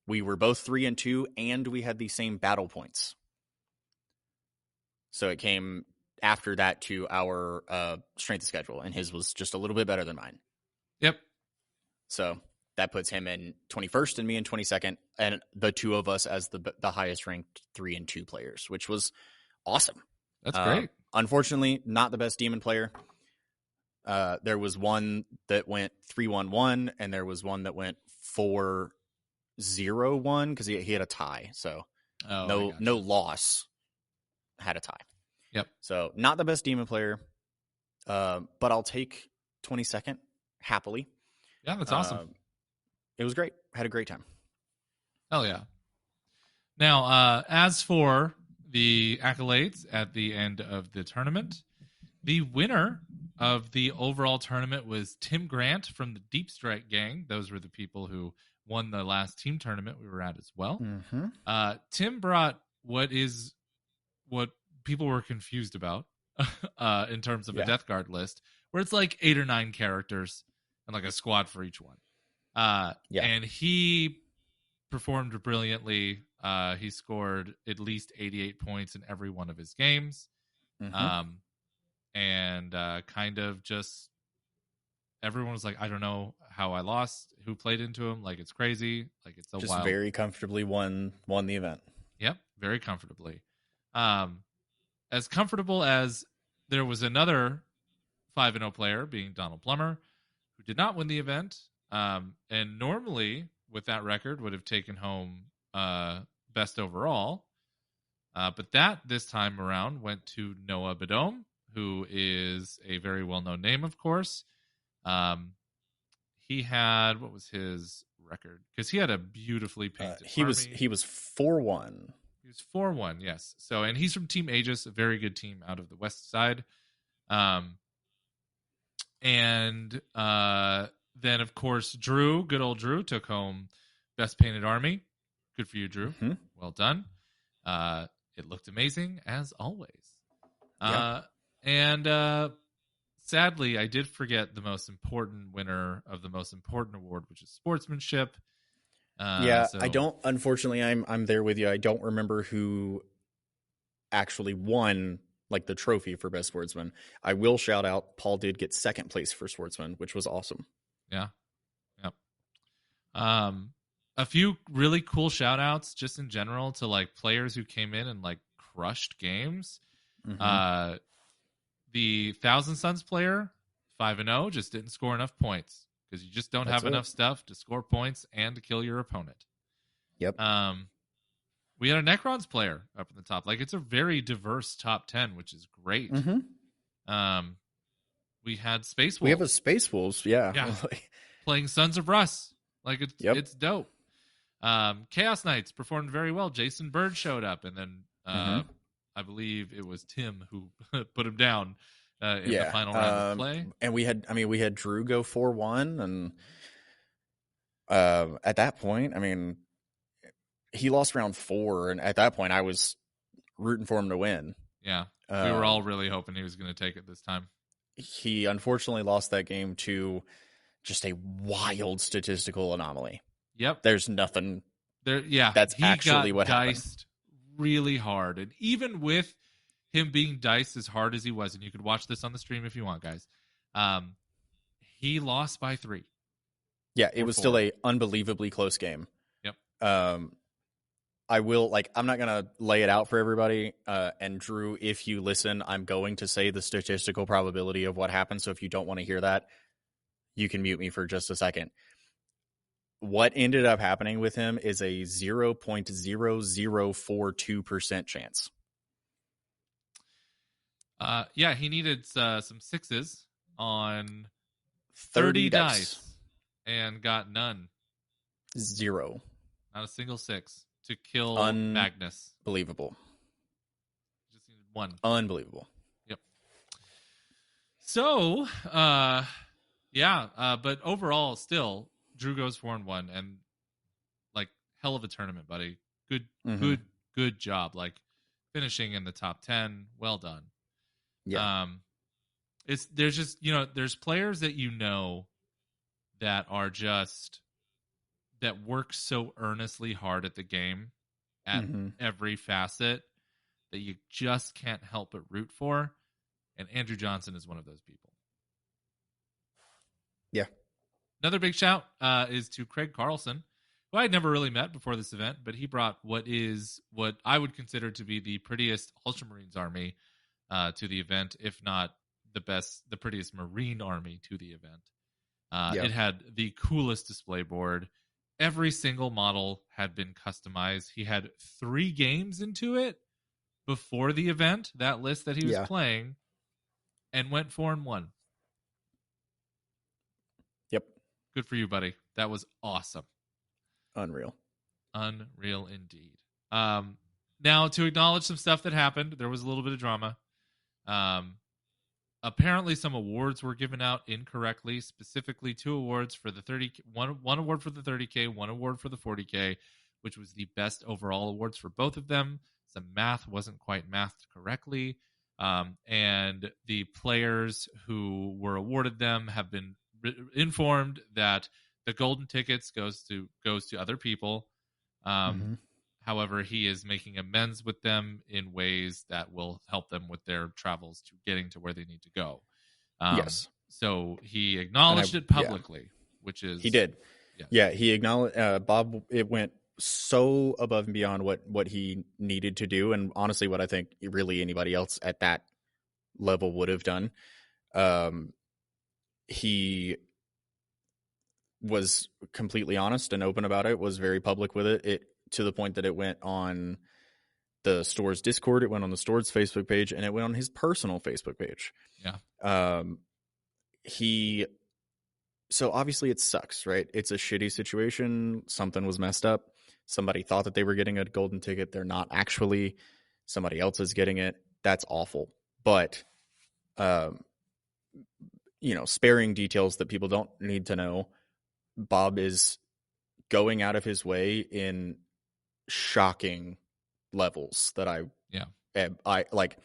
S2: We were both 3-2, and we had the same battle points. So it came after that to our strength of schedule, and his was just a little bit better than mine.
S1: Yep.
S2: So that puts him in 21st and me in 22nd, and the two of us as the highest ranked 3-2 players, which was awesome.
S1: That's great.
S2: Unfortunately, not the best demon player. There was one that went 3-1-1, and there was one that went 4-0-1 because he had a tie. So no loss, had a tie.
S1: Yep.
S2: So not the best demon player, but I'll take 22nd happily.
S1: Yeah, that's awesome.
S2: It was great. Had a great time.
S1: Hell yeah. Now, as for the accolades at the end of the tournament, the winner of the overall tournament was Tim Grant from the Deep Strike Gang. Those were the people who won the last team tournament we were at as well.
S2: Mm-hmm.
S1: Tim brought what people were confused about in terms of a Death Guard list, where it's like 8 or 9 characters and like a squad for each one. And he performed brilliantly. He scored at least 88 points in every one of his games.
S2: Mm-hmm.
S1: and kind of just everyone was like, I don't know how I lost, who played into him. Like, it's crazy. Like, it's a
S2: Just
S1: wild.
S2: very comfortably won the event.
S1: Yep, very comfortably. As comfortable as there was another 5-0 player, being Donald Plummer, who did not win the event, and normally with that record would have taken home best overall. But that this time around went to Noah Badome, who is a very well-known name, of course. He had, what was his record? Because he had a beautifully painted
S2: he was 4-1.
S1: He was 4-1, yes. So, and he's from Team Aegis, a very good team out of the West Side. And then, of course, Drew, good old Drew, took home Best Painted Army. Good for you, Drew.
S2: Mm-hmm.
S1: Well done. It looked amazing, as always.
S2: Yeah.
S1: And sadly, I did forget the most important winner of the most important award, which is sportsmanship.
S2: I don't. Unfortunately, I'm there with you. I don't remember who actually won like the trophy for best sportsman. I will shout out Paul did get second place for sportsman, which was awesome.
S1: Yeah. Yep. A few really cool shout outs just in general to like players who came in and like crushed games.
S2: Mm-hmm.
S1: The Thousand Suns player, 5-0, just didn't score enough points because you just don't have enough stuff to score points and to kill your opponent.
S2: Yep.
S1: We had a Necrons player up in the top. Like, it's a very diverse top 10, which is great.
S2: Mm-hmm.
S1: We had Space Wolves.
S2: We have a Space Wolves, yeah.
S1: Playing Sons of Russ. Like, it's dope. Chaos Knights performed very well. Jason Bird showed up, and then I believe it was Tim who put him down in the final round of play.
S2: And we had Drew go 4-1, and at that point, he lost round 4, and at that point, I was rooting for him to win.
S1: Yeah, we were all really hoping he was going to take it this time.
S2: He unfortunately lost that game to just a wild statistical anomaly.
S1: Yep,
S2: there's nothing
S1: there. Yeah,
S2: that's actually what happened.
S1: Diced really hard, and even with him being diced as hard as he was, and you could watch this on the stream if you want, guys. He lost by 3.
S2: Yeah, it was 4. Still a unbelievably close game.
S1: Yep.
S2: I will, I'm not going to lay it out for everybody. And Drew, if you listen, I'm going to say the statistical probability of what happened. So if you don't want to hear that, you can mute me for just a second. What ended up happening with him is a 0.0042% chance.
S1: Yeah, he needed some 6s on 30 dice and got none.
S2: 0.
S1: Not a single 6 to kill Magnus.
S2: Unbelievable.
S1: Just needed 1.
S2: Unbelievable.
S1: Yep. So, but overall, still, Drew goes 4-1, and like hell of a tournament, buddy. Good job. Like finishing in the top 10. Well done.
S2: Yeah.
S1: There's just there's players that that are just that work so earnestly hard at the game at every facet that you just can't help but root for, and Andrew Johnson is one of those people.
S2: Yeah.
S1: Another big shout is to Craig Carlson, who I had never really met before this event, but he brought what I would consider to be the prettiest Ultramarines army to the event, if not the prettiest Marine army to the event. It had the coolest display board. Every single model had been customized. He had 3 games into it before the event, that list that he was playing, and went 4-1.
S2: Yep.
S1: Good for you, buddy. That was awesome.
S2: Unreal
S1: Indeed. Now, to acknowledge some stuff that happened, there was a little bit of drama. Apparently, some awards were given out incorrectly, specifically 2 awards for the 30K, one award for the 30K, 1 award for the 40K, which was the best overall awards for both of them. Some math wasn't quite mathed correctly. And the players who were awarded them have been informed that the golden tickets goes to other people. However, However, he is making amends with them in ways that will help them with their travels to getting to where they need to go.
S2: Yes.
S1: So he acknowledged it publicly, which is...
S2: He did.
S1: Yes.
S2: Yeah, he acknowledged, Bob, it went so above and beyond what he needed to do, and honestly what I think really anybody else at that level would have done. He was completely honest and open about it, was very public with it, to the point that it went on the store's Discord, it went on the store's Facebook page, and it went on his personal Facebook page.
S1: Yeah.
S2: So obviously it sucks, right? It's a shitty situation. Something was messed up. Somebody thought that they were getting a golden ticket. They're not actually. Somebody else is getting it. That's awful. But, sparing details that people don't need to know, Bob is going out of his way in shocking levels that I like.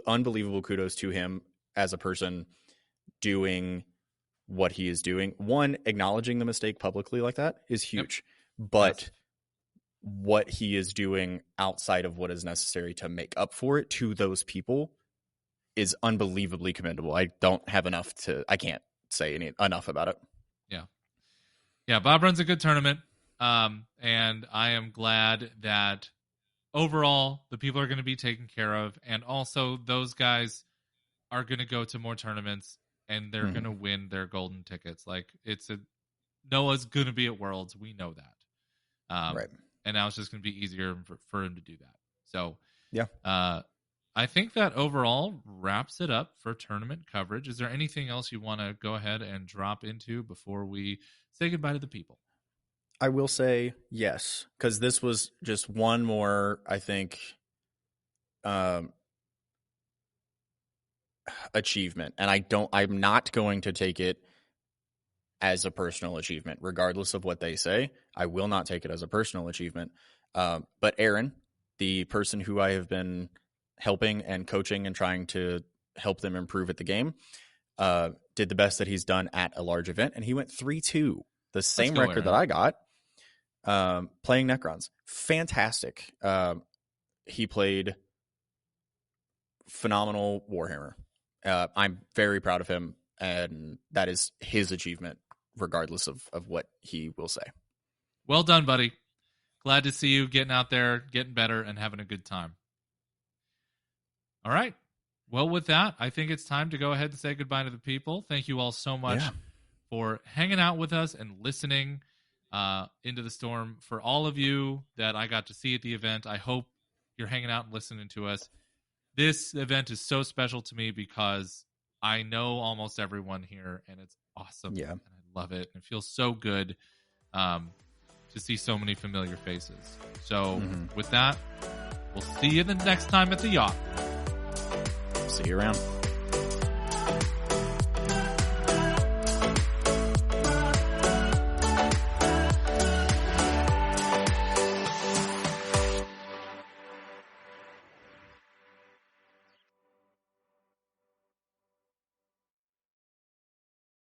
S2: Unbelievable kudos to him as a person doing what he is doing. One, acknowledging the mistake publicly like that is huge. Yep. But what he is doing outside of what is necessary to make up for it to those people is unbelievably commendable. I can't say enough about it.
S1: Yeah. Yeah, Bob runs a good tournament. And I am glad that overall the people are going to be taken care of. And also those guys are going to go to more tournaments and they're going to win their golden tickets. Like Noah's going to be at Worlds. We know that.
S2: Right.
S1: And now it's just going to be easier for him to do that. So
S2: yeah,
S1: I think that overall wraps it up for tournament coverage. Is there anything else you want to go ahead and drop into before we say goodbye to the people?
S2: I will say yes, because this was just one more, I think, achievement, and I'm not going to take it as a personal achievement, regardless of what they say. I will not take it as a personal achievement. But Aaron, the person who I have been helping and coaching and trying to help them improve at the game, did the best that he's done at a large event, and he went 3-2, the same record that I got, playing Necrons. Fantastic. He played phenomenal Warhammer. I'm very proud of him, and that is his achievement, regardless of what he will say.
S1: Well done, buddy. Glad to see you getting out there, getting better, and having a good time. All right. Well, with that, I think it's time to go ahead and say goodbye to the people. Thank you all so much for hanging out with us and listening into the storm. For all of you that I got to see at the event, I hope you're hanging out and listening to us. This event is so special to me because I know almost everyone here, and it's awesome.
S2: Yeah.
S1: And I love it. And it feels so good to see so many familiar faces. So with that, we'll see you the next time at the yacht.
S2: See you around.